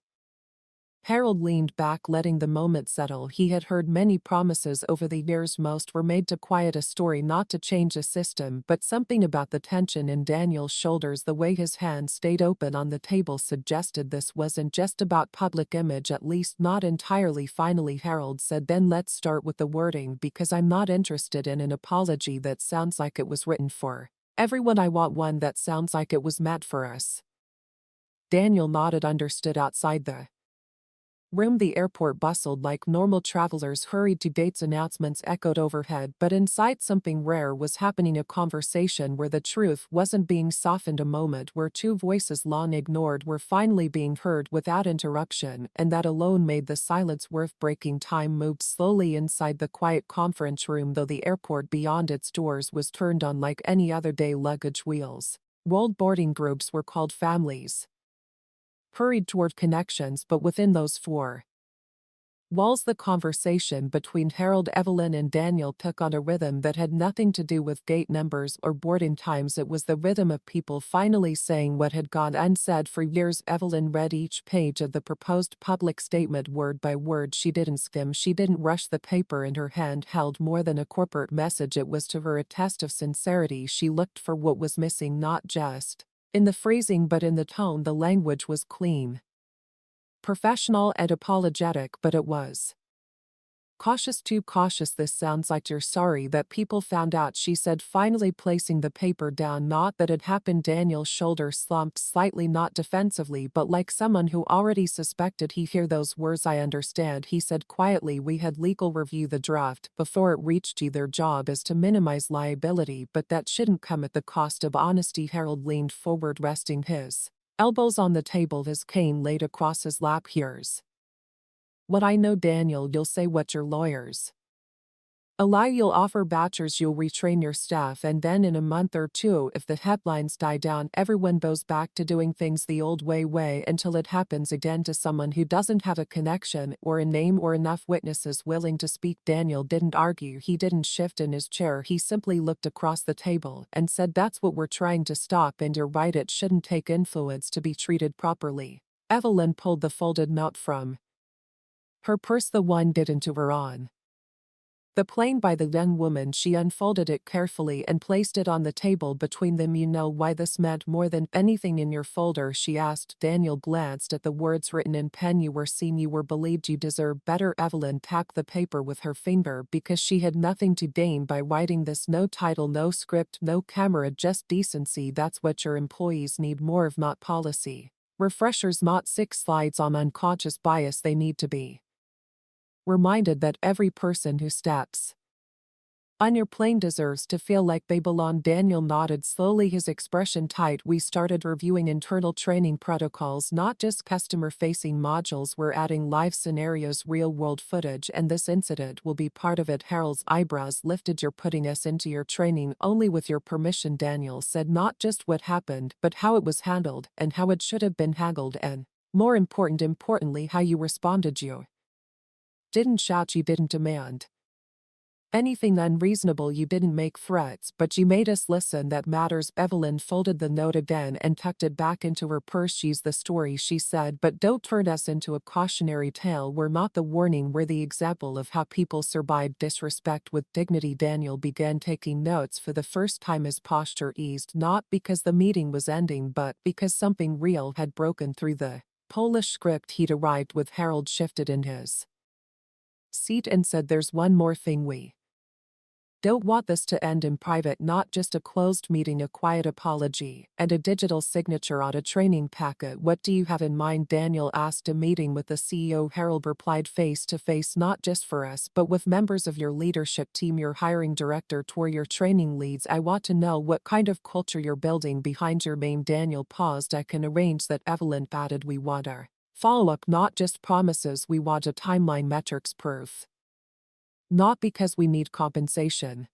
Harold leaned back, letting the moment settle. He had heard many promises over the years. Most were made to quiet a story, not to change a system, but something about the tension in Daniel's shoulders, the way his hand stayed open on the table, suggested this wasn't just about public image, at least not entirely. Finally, Harold said, then let's start with the wording, because I'm not interested in an apology that sounds like it was written for everyone. I want one that sounds like it was meant for us. Daniel nodded. Understood. Outside the room, the airport bustled like normal. Travelers hurried to gates. Announcements echoed overhead, but inside something rare was happening. A conversation where the truth wasn't being softened, a moment where two voices long ignored were finally being heard without interruption, and that alone made the silence worth breaking. Time moved slowly inside the quiet conference room, though the airport beyond its doors was turned on like any other day. Luggage wheels rolled, boarding groups were called, families hurried toward connections, but within those four walls the conversation between Harold, Evelyn, and Daniel took on a rhythm that had nothing to do with gate numbers or boarding times. It was the rhythm of people finally saying what had gone unsaid for years. Evelyn read each page of the proposed public statement word by word. She didn't skim, she didn't rush. The paper in her hand held more than a corporate message. It was to her a test of sincerity. She looked for what was missing, not just in the phrasing but in the tone. The language was clean, professional, and apologetic, but it was cautious, too cautious. This sounds like you're sorry that people found out, she said, finally placing the paper down. Not that it happened. Daniel's shoulder slumped slightly, not defensively but like someone who already suspected. He hear those words? I understand, he said quietly. We had legal review the draft before it reached you. Their job is to minimize liability, but that shouldn't come at the cost of honesty. Harold leaned forward, resting his elbows on the table, his cane laid across his lap. Here's what I know, Daniel. You'll say what your lawyers allow. You'll offer vouchers, you'll retrain your staff, and then in a month or two, if the headlines die down, everyone goes back to doing things the old way until it happens again to someone who doesn't have a connection or a name or enough witnesses willing to speak. Daniel didn't argue, he didn't shift in his chair. He simply looked across the table and said, that's what we're trying to stop, and you're right, it shouldn't take influence to be treated properly. Evelyn pulled the folded note from her purse, the one given to her on the plane by the young woman. She unfolded it carefully and placed it on the table between them. You know why this meant more than anything in your folder, she asked. Daniel glanced at the words written in pen. You were seen, you were believed, you deserve better. Evelyn tapped the paper with her finger because she had nothing to gain by writing this. No title, no script, no camera, just decency. That's what your employees need more of, not policy refreshers, not 6 slides on unconscious bias. They need to be reminded that every person who steps on your plane deserves to feel like they belong. Daniel nodded slowly, his expression tight. We started reviewing internal training protocols, not just customer-facing modules. We're adding live scenarios, real-world footage, and this incident will be part of it. Harold's eyebrows lifted. You're putting us into your training only with your permission, Daniel said. Not just what happened, but how it was handled, and how it should have been handled, and more importantly, how you responded. You didn't shout, you didn't demand Anything unreasonable. You didn't make threats, but you made us listen. That matters. Evelyn folded the note again and tucked it back into her purse. She's the story, she said, but don't turn us into a cautionary tale. We're not the warning, we're the example of how people survive disrespect with dignity. Daniel began taking notes for the first time. His posture eased, not because the meeting was ending but because something real had broken through the Polish script he'd arrived with. Harold shifted in his seat and said, "There's one more thing. We don't want this to end in private, not just a closed meeting. A quiet apology and a digital signature on a training packet." "What do you have in mind?" Daniel asked. "A meeting with the CEO," Harold replied, "face to face, not just for us, but with members of your leadership team, your hiring director, tour your training leads. I want to know what kind of culture you're building behind your name." Daniel paused. "I can arrange that," Evelyn added. "We want our follow-up, not just promises. We want a timeline, metrics, proof. Not because we need compensation,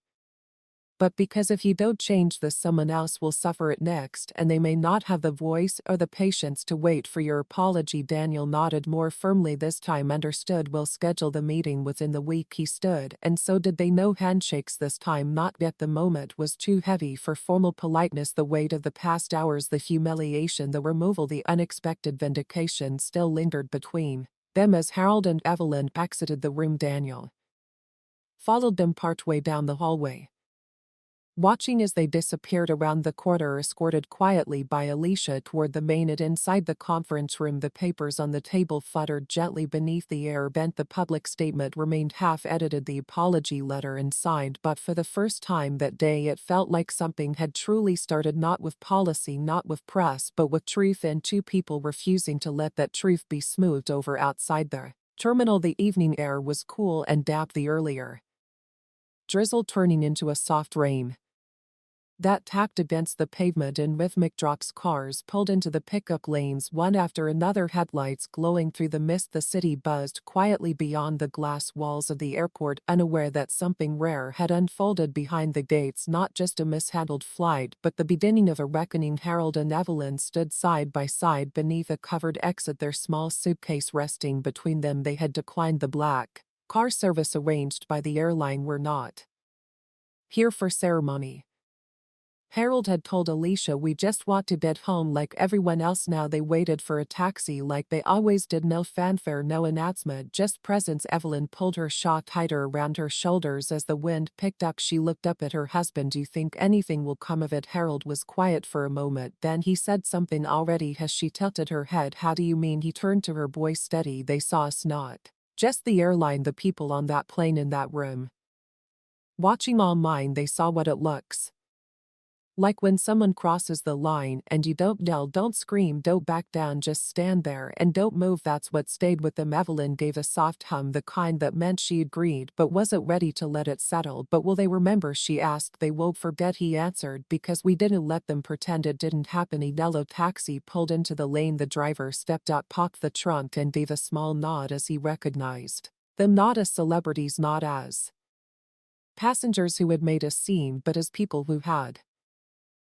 but because if you don't change this, someone else will suffer it next, and they may not have the voice or the patience to wait for your apology." Daniel nodded more firmly this time. "Understood. We'll schedule the meeting within the week." He stood, and so did they. No handshakes this time, not yet. The moment was too heavy for formal politeness. The weight of the past hours, the humiliation, the removal, the unexpected vindication still lingered between them. As Harold and Evelyn exited the room, Daniel followed them partway down the hallway, watching as they disappeared around the corner, escorted quietly by Alicia toward the main it. Inside the conference room, the papers on the table fluttered gently beneath the air bent. The public statement remained half-edited, the apology letter and signed, but for the first time that day it felt like something had truly started, not with policy, not with press, but with truth, and two people refusing to let that truth be smoothed over. Outside the terminal, the evening air was cool and damp, the earlier drizzle turning into a soft rain that tapped against the pavement in rhythmic drops. Cars pulled into the pickup lanes, one after another, headlights glowing through the mist. The city buzzed quietly beyond the glass walls of the airport, unaware that something rare had unfolded behind the gates, not just a mishandled flight, but the beginning of a reckoning. Harold and Evelyn stood side by side beneath a covered exit, their small suitcase resting between them. They had declined the black car service arranged by the airline. "We're not here for ceremony," Harold had told Alicia. "We just want to get home like everyone else." Now they waited for a taxi like they always did. No fanfare, no announcement, just presence. Evelyn pulled her shawl tighter around her shoulders as the wind picked up. She looked up at her husband. "Do you think anything will come of it?" Harold was quiet for a moment, then he said something. "Already has." She tilted her head. "How do you mean?" He turned to her. "Voice steady. They saw us, not just the airline, the people on that plane, in that room, watching all mine. They saw what it looks like when someone crosses the line, and you don't yell, don't scream, don't back down, just stand there and don't move. That's what stayed with them." Evelyn gave a soft hum, the kind that meant she agreed but wasn't ready to let it settle. "But will they remember?" she asked. "They won't forget," he answered, "because we didn't let them pretend it didn't happen." A yellow taxi pulled into the lane. The driver stepped out, popped the trunk, and gave a small nod as he recognized them, not as celebrities, not as passengers who had made a scene, but as people who had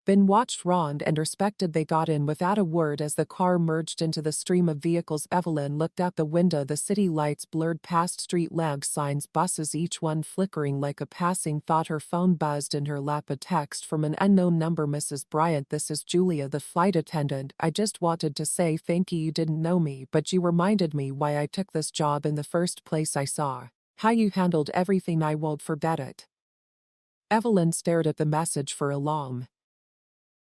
been watched, wronged, and respected. They got in without a word as the car merged into the stream of vehicles. Evelyn looked out the window. The city lights blurred past, street lamp signs, buses, each one flickering like a passing thought. Her phone buzzed in her lap, a text from an unknown number. "Mrs. Bryant, this is Julia, the flight attendant. I just wanted to say thank you. You didn't know me, but you reminded me why I took this job in the first place. I saw how you handled everything. I won't forget it." Evelyn stared at the message for a long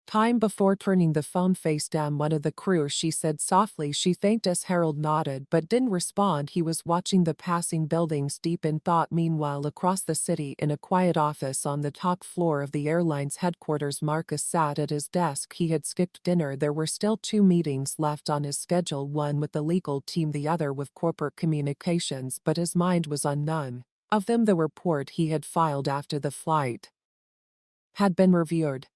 time before turning the phone face down. "One of the crew," she said softly. "She thanked us." Harold nodded but didn't respond. He was watching the passing buildings, deep in thought. Meanwhile, across the city, in a quiet office on the top floor of the airline's headquarters, Marcus sat at his desk. He had skipped dinner. There were still 2 meetings left on his schedule, one with the legal team, the other with corporate communications, but his mind was on none of them. The report he had filed after the flight had been reviewed,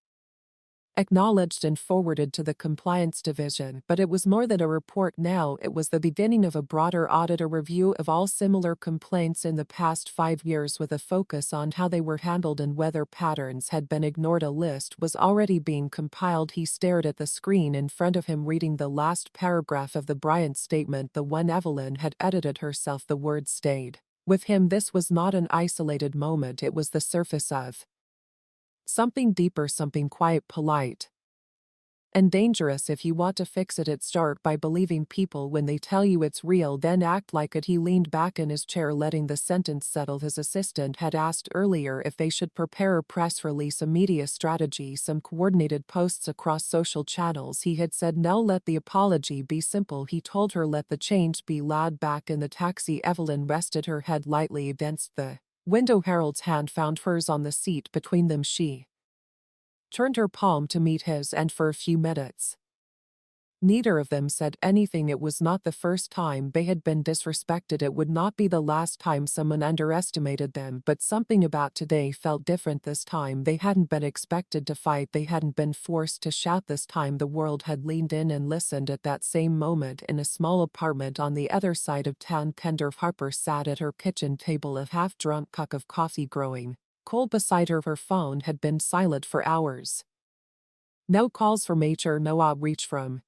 acknowledged, and forwarded to the compliance division, but it was more than a report now. It was the beginning of a broader audit, a review of all similar complaints in the past 5 years, with a focus on how they were handled and whether patterns had been ignored. A list was already being compiled. He stared at the screen in front of him, reading the last paragraph of the Bryant statement, the one Evelyn had edited herself. The words stayed With him, this was not an isolated moment, it was the surface of something deeper, something quiet, polite, and dangerous. If you want to fix it, start by believing people when they tell you it's real, then act like it. He leaned back in his chair, letting the sentence settle. His assistant had asked earlier if they should prepare a press release, a media strategy, some coordinated posts across social channels. He had said no, let the apology be simple. He told her let the change be loud. Back in the taxi, Evelyn rested her head lightly against the window. Harold's hand found hers on the seat between them. She turned her palm to meet his, and for a few minutes, neither of them said anything. It was not the first time they had been disrespected. It would not be the last time someone underestimated them, but something about today felt different. This time they hadn't been expected to fight, they hadn't been forced to shout. This time the world had leaned in and listened. At that same moment, in a small apartment on the other side of town, Kendra Harper sat at her kitchen table, a half-drunk cup of coffee growing cold beside her. Her phone had been silent for hours. No calls from HR, no outreach from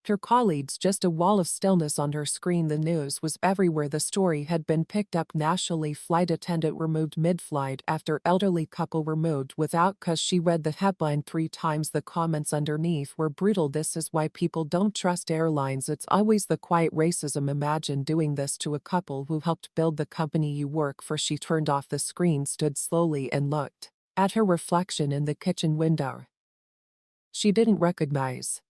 her colleagues, just a wall of stillness on her screen. The news was everywhere. The story had been picked up nationally. Flight attendant removed mid-flight after elderly couple removed without cause. She read the headline 3 times. The comments underneath were brutal. This is why people don't trust airlines. It's always the quiet racism. Imagine doing this to a couple who helped build the company you work for. She turned off the screen, stood slowly, and looked at her reflection in the kitchen window. She didn't recognize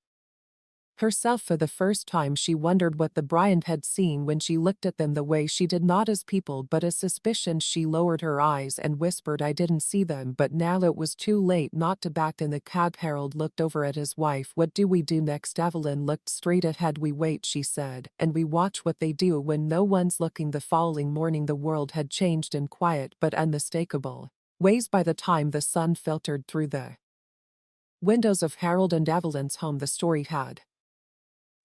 herself. For the first time, she wondered what the Bryant had seen when she looked at them the way she did, not as people but as suspicion. She lowered her eyes and whispered, I didn't see them. But now it was too late not to. Back in the cab, Harold looked over at his wife. What do we do next? Evelyn looked straight ahead. We wait, she said, and we watch what they do when no one's looking. The following morning the world had changed in quiet but unmistakable ways. By the time the sun filtered through the windows of Harold and Evelyn's home, the story had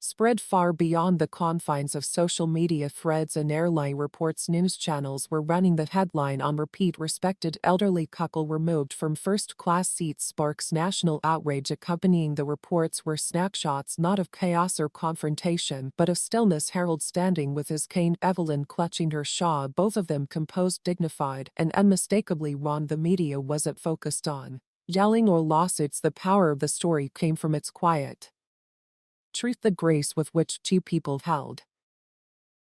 spread far beyond the confines of social media threads and airline reports. News channels were running the headline on repeat. Respected elderly couple removed from first-class seats sparks national outrage. Accompanying the reports were snapshots not of chaos or confrontation but of stillness. Harold standing with his cane, Evelyn clutching her shawl, both of them composed, dignified, and unmistakably wrong. The media wasn't focused on yelling or lawsuits. The power of the story came from its quiet truth, the grace with which 2 people held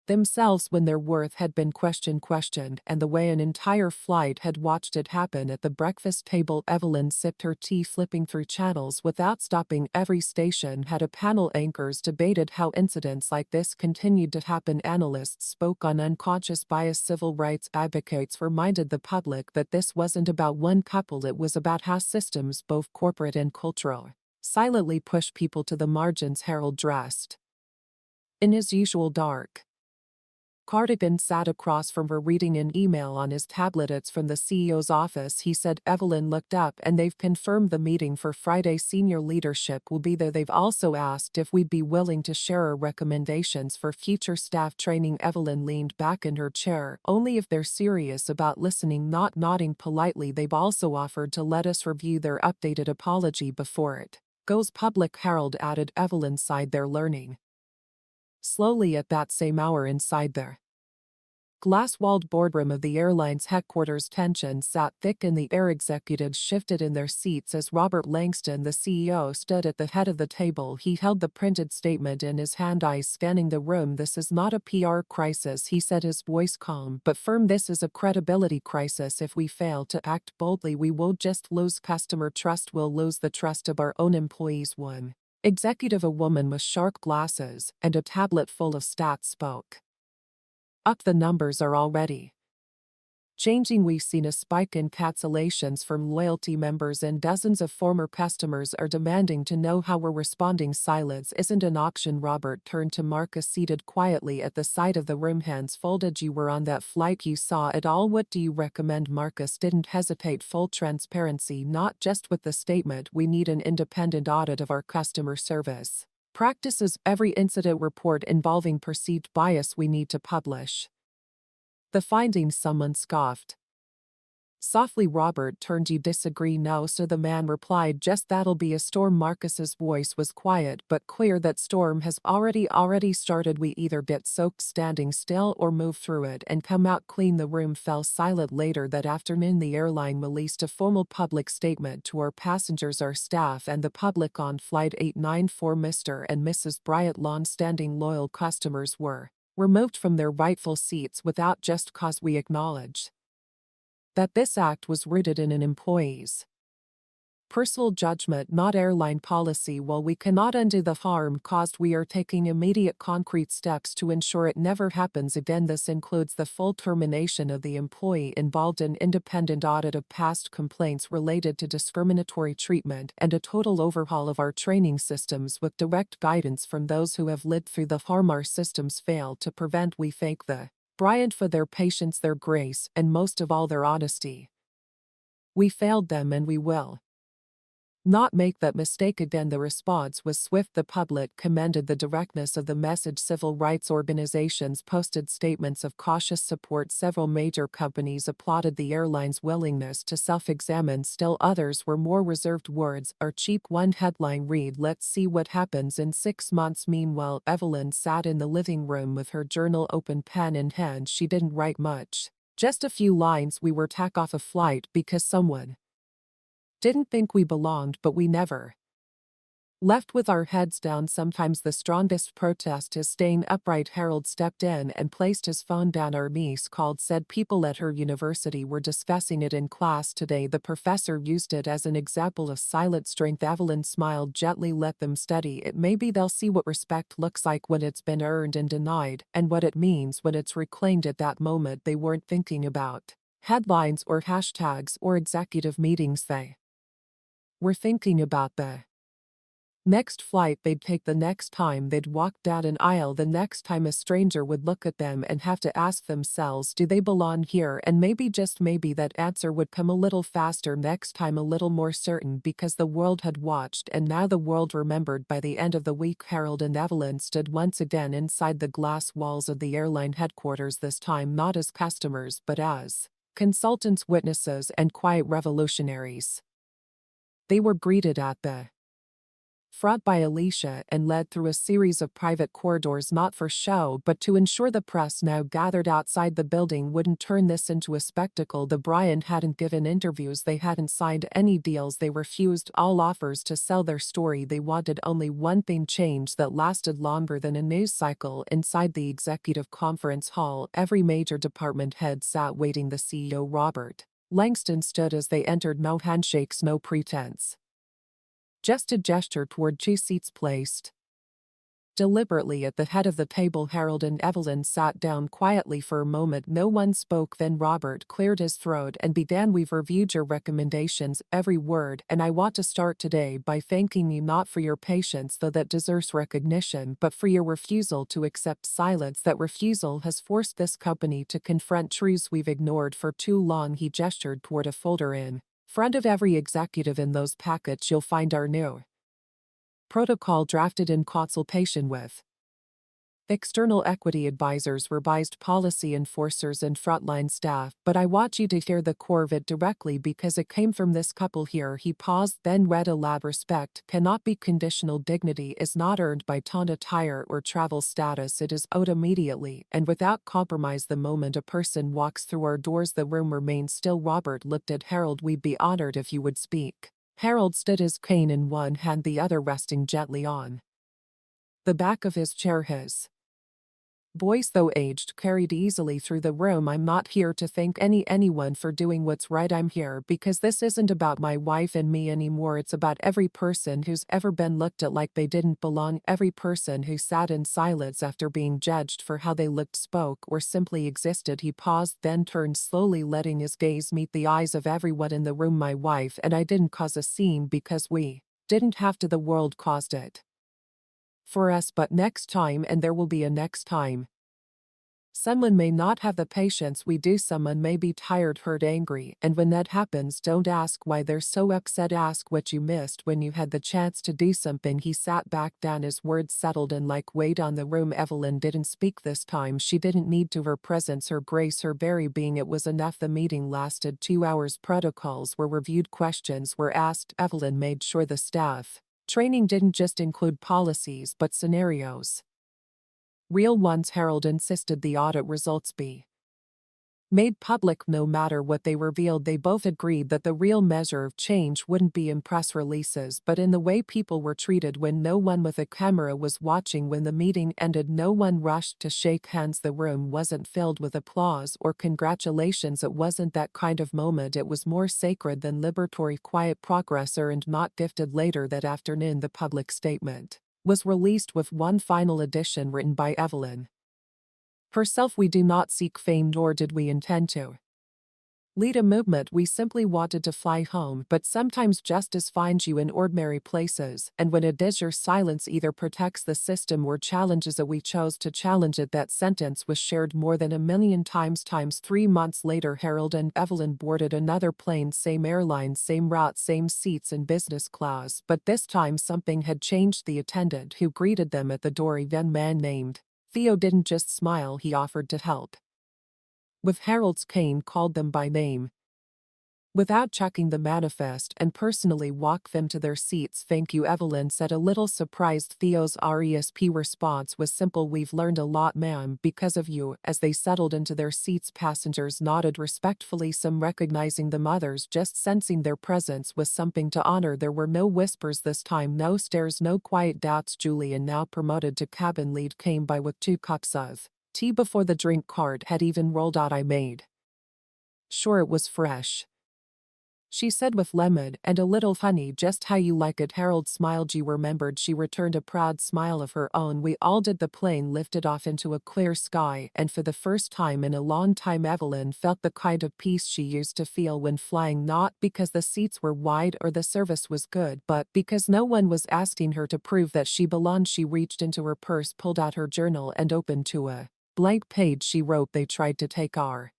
themselves when their worth had been questioned, and the way an entire flight had watched it happen. At the breakfast table, Evelyn sipped her tea, flipping through channels without stopping. Every station had a panel. Anchors debated how incidents like this continued to happen. Analysts spoke on unconscious bias. Civil rights advocates reminded the public that this wasn't about one couple, it was about how systems, both corporate and cultural, silently push people to the margins. Harold, dressed in his usual dark cardigan, sat across from her, reading an email on his tablet. It's from the CEO's office, he said. Evelyn looked up. And they've confirmed the meeting for Friday. Senior leadership will be there. They've also asked if we'd be willing to share our recommendations for future staff training. Evelyn leaned back in her chair. Only if they're serious about listening, not nodding politely. They've also offered to let us review their updated apology before it goes public, Harold added. Evelyn sighed. They're learning slowly. At that same hour, inside the glass-walled boardroom of the airline's headquarters, tension sat thick in the air. Executives shifted in their seats as Robert Langston, the CEO, stood at the head of the table. He held the printed statement in his hand, eyes scanning the room. This is not a PR crisis, he said, his voice calm but firm. This is a credibility crisis. If we fail to act boldly, we will just lose customer trust. We'll lose the trust of our own employees. One executive, a woman with sharp glasses and a tablet full of stats, spoke up. The numbers are already changing. We've seen a spike in cancellations from loyalty members, and dozens of former customers are demanding to know how we're responding. Silence isn't an option. Robert turned to Marcus, seated quietly at the side of the room, hands folded. You were on that flight, you saw it all. What do you recommend? Marcus didn't hesitate. Full transparency, not just with the statement. We need an independent audit of our customer service practices. Every incident report involving perceived bias we need to publish the findings. Someone scoffed. Softly Robert turned. You disagree? No, so the man replied. Just that'll be a storm. Marcus's voice was quiet but clear. That storm has already started. We either get soaked standing still or move through it and come out clean. The room fell silent. Later that afternoon the airline released a formal public statement to our passengers, our staff and the public on Flight 894. Mr. and Mrs. Bryant, long-standing loyal customers, were removed from their rightful seats without just cause. We acknowledge that this act was rooted in an employee's personal judgment, not airline policy. While we cannot undo the harm caused, we are taking immediate concrete steps to ensure it never happens again. This includes the full termination of the employee involved, an independent audit of past complaints related to discriminatory treatment, and a total overhaul of our training systems with direct guidance from those who have lived through the harm our systems fail to prevent. We thank the Bryant for their patience, their grace, and most of all their honesty. We failed them and we will not make that mistake again. The response was swift. The public commended the directness of the message. Civil rights organizations posted statements of cautious support. Several major companies applauded the airline's willingness to self-examine. Still others were more reserved. Words are cheap. One headline read, "Let's see what happens in 6 months." Meanwhile, Evelyn sat in the living room with her journal open, pen in hand. She didn't write much. Just a few lines. We were tack off a flight because someone didn't think we belonged, but we never left with our heads down. Sometimes the strongest protest is staying upright. Harold stepped in and placed his phone down. Our niece called, said people at her university were discussing it in class today. The professor used it as an example of silent strength. Evelyn smiled gently. Let them study it. Maybe they'll see what respect looks like when it's been earned and denied, and what it means when it's reclaimed. At that moment they weren't thinking about headlines or hashtags or executive meetings. They were thinking about the next flight they'd take, the next time they'd walk down an aisle, the next time a stranger would look at them and have to ask themselves, do they belong here? And maybe, just maybe, that answer would come a little faster next time, a little more certain, because the world had watched and now the world remembered. By the end of the week, Harold and Evelyn stood once again inside the glass walls of the airline headquarters, this time not as customers but as consultants, witnesses, and quiet revolutionaries. They were greeted at the front by Alicia and led through a series of private corridors, not for show but to ensure the press now gathered outside the building wouldn't turn this into a spectacle. The Bryant hadn't given interviews, they hadn't signed any deals, they refused all offers to sell their story. They wanted only one thing: change that lasted longer than a news cycle. Inside the executive conference hall, every major department head sat waiting. The CEO, Robert Langston, stood as they entered. No handshakes, no pretense. Just a gesture toward 2 seats placed deliberately at the head of the table. Harold and Evelyn sat down quietly for a moment. No one spoke. Then Robert cleared his throat and began, "We've reviewed your recommendations, every word, and I want to start today by thanking you not for your patience, though that deserves recognition, but for your refusal to accept silence. That refusal has forced this company to confront truths we've ignored for too long." He gestured toward a folder. In front of every executive in those packets you'll find our new protocol, drafted in consultation with external equity advisors, revised policy enforcers, and frontline staff. But I want you to hear the core of it directly because it came from this couple here. He paused, then read aloud. Respect cannot be conditional. Dignity is not earned by ton attire or travel status. It is owed immediately and without compromise the moment a person walks through our doors. The room remained still. Robert looked at Harold. "We'd be honored if you would speak." Harold stood, his cane in one hand, the other resting gently on the back of his chair. His voice, though aged, carried easily through the room. "I'm not here to thank anyone for doing what's right. I'm here because this isn't about my wife and me anymore. It's about every person who's ever been looked at like they didn't belong, every person who sat in silence after being judged for how they looked, spoke, or simply existed." He paused, then turned slowly, letting his gaze meet the eyes of everyone in the room. "My wife and I didn't cause a scene because we didn't have to. The world caused it for us, but next time, and there will be a next time, Someone may not have the patience we do, someone may be tired, hurt, angry, and when that happens, don't ask why they're so upset, ask what you missed when you had the chance to do something. He sat back down, his words settled in like weight on the room. Evelyn didn't speak this time. She didn't need to. Her presence, her grace, her very being, it was enough. The meeting lasted 2 hours. Protocols were reviewed, questions were asked. Evelyn made sure the staff training didn't just include policies but scenarios. Real ones. Harold insisted the audit results be made public no matter what they revealed. They both agreed that the real measure of change wouldn't be in press releases but in the way people were treated when no one with a camera was watching. When the meeting ended, no one rushed to shake hands. The room wasn't filled with applause or congratulations. It wasn't that kind of moment. It was more sacred than liberatory. Quiet progress earned, not gifted. Later that afternoon, the public statement was released with one final addition written by Evelyn herself. We do not seek fame, nor did we intend to lead a movement. We simply wanted to fly home. But sometimes justice finds you in ordinary places, and when it does, your silence either protects the system or challenges it. We chose to challenge it. That sentence was shared more than 1,000,000 times. 3 months later, Harold and Evelyn boarded another plane, same airline, same route, same seats in business class, but this time something had changed. The attendant who greeted them at the door, a young man named Theo, didn't just smile, he offered to help with Harold's cane, called them by name without checking the manifest, and personally walked them to their seats. Thank you, Evelyn said, a little surprised. Theo's RESP response was simple. We've learned a lot, ma'am, because of you. As they settled into their seats, passengers nodded respectfully, some recognizing them, others just sensing their presence was something to honor. There were no whispers this time, no stares, no quiet doubts. Julian, now promoted to cabin lead, came by with 2 cups of tea before the drink cart had even rolled out. I made sure it was fresh, she said, with lemon and a little honey, just how you like it. Harold smiled. You remembered, she returned, a proud smile of her own. We all did. The plane lifted off into a clear sky, and for the first time in a long time, Evelyn felt the kind of peace she used to feel when flying, not because the seats were wide or the service was good, but because no one was asking her to prove that she belonged. She reached into her purse, pulled out her journal, and opened to a blank page. She wrote, they tried to take our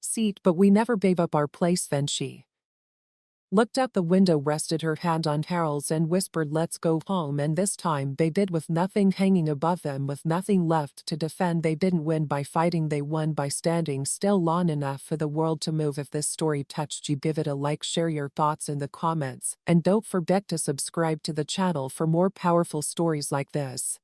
seat, but we never gave up our place. Then she looked out the window, rested her hand on Harold's, and whispered, let's go home. And this time they did, with nothing hanging above them, with nothing left to defend. They didn't win by fighting, they won by standing still long enough for the world to move. If this story touched you, give it a like, share your thoughts in the comments, and don't forget to subscribe to the channel for more powerful stories like this.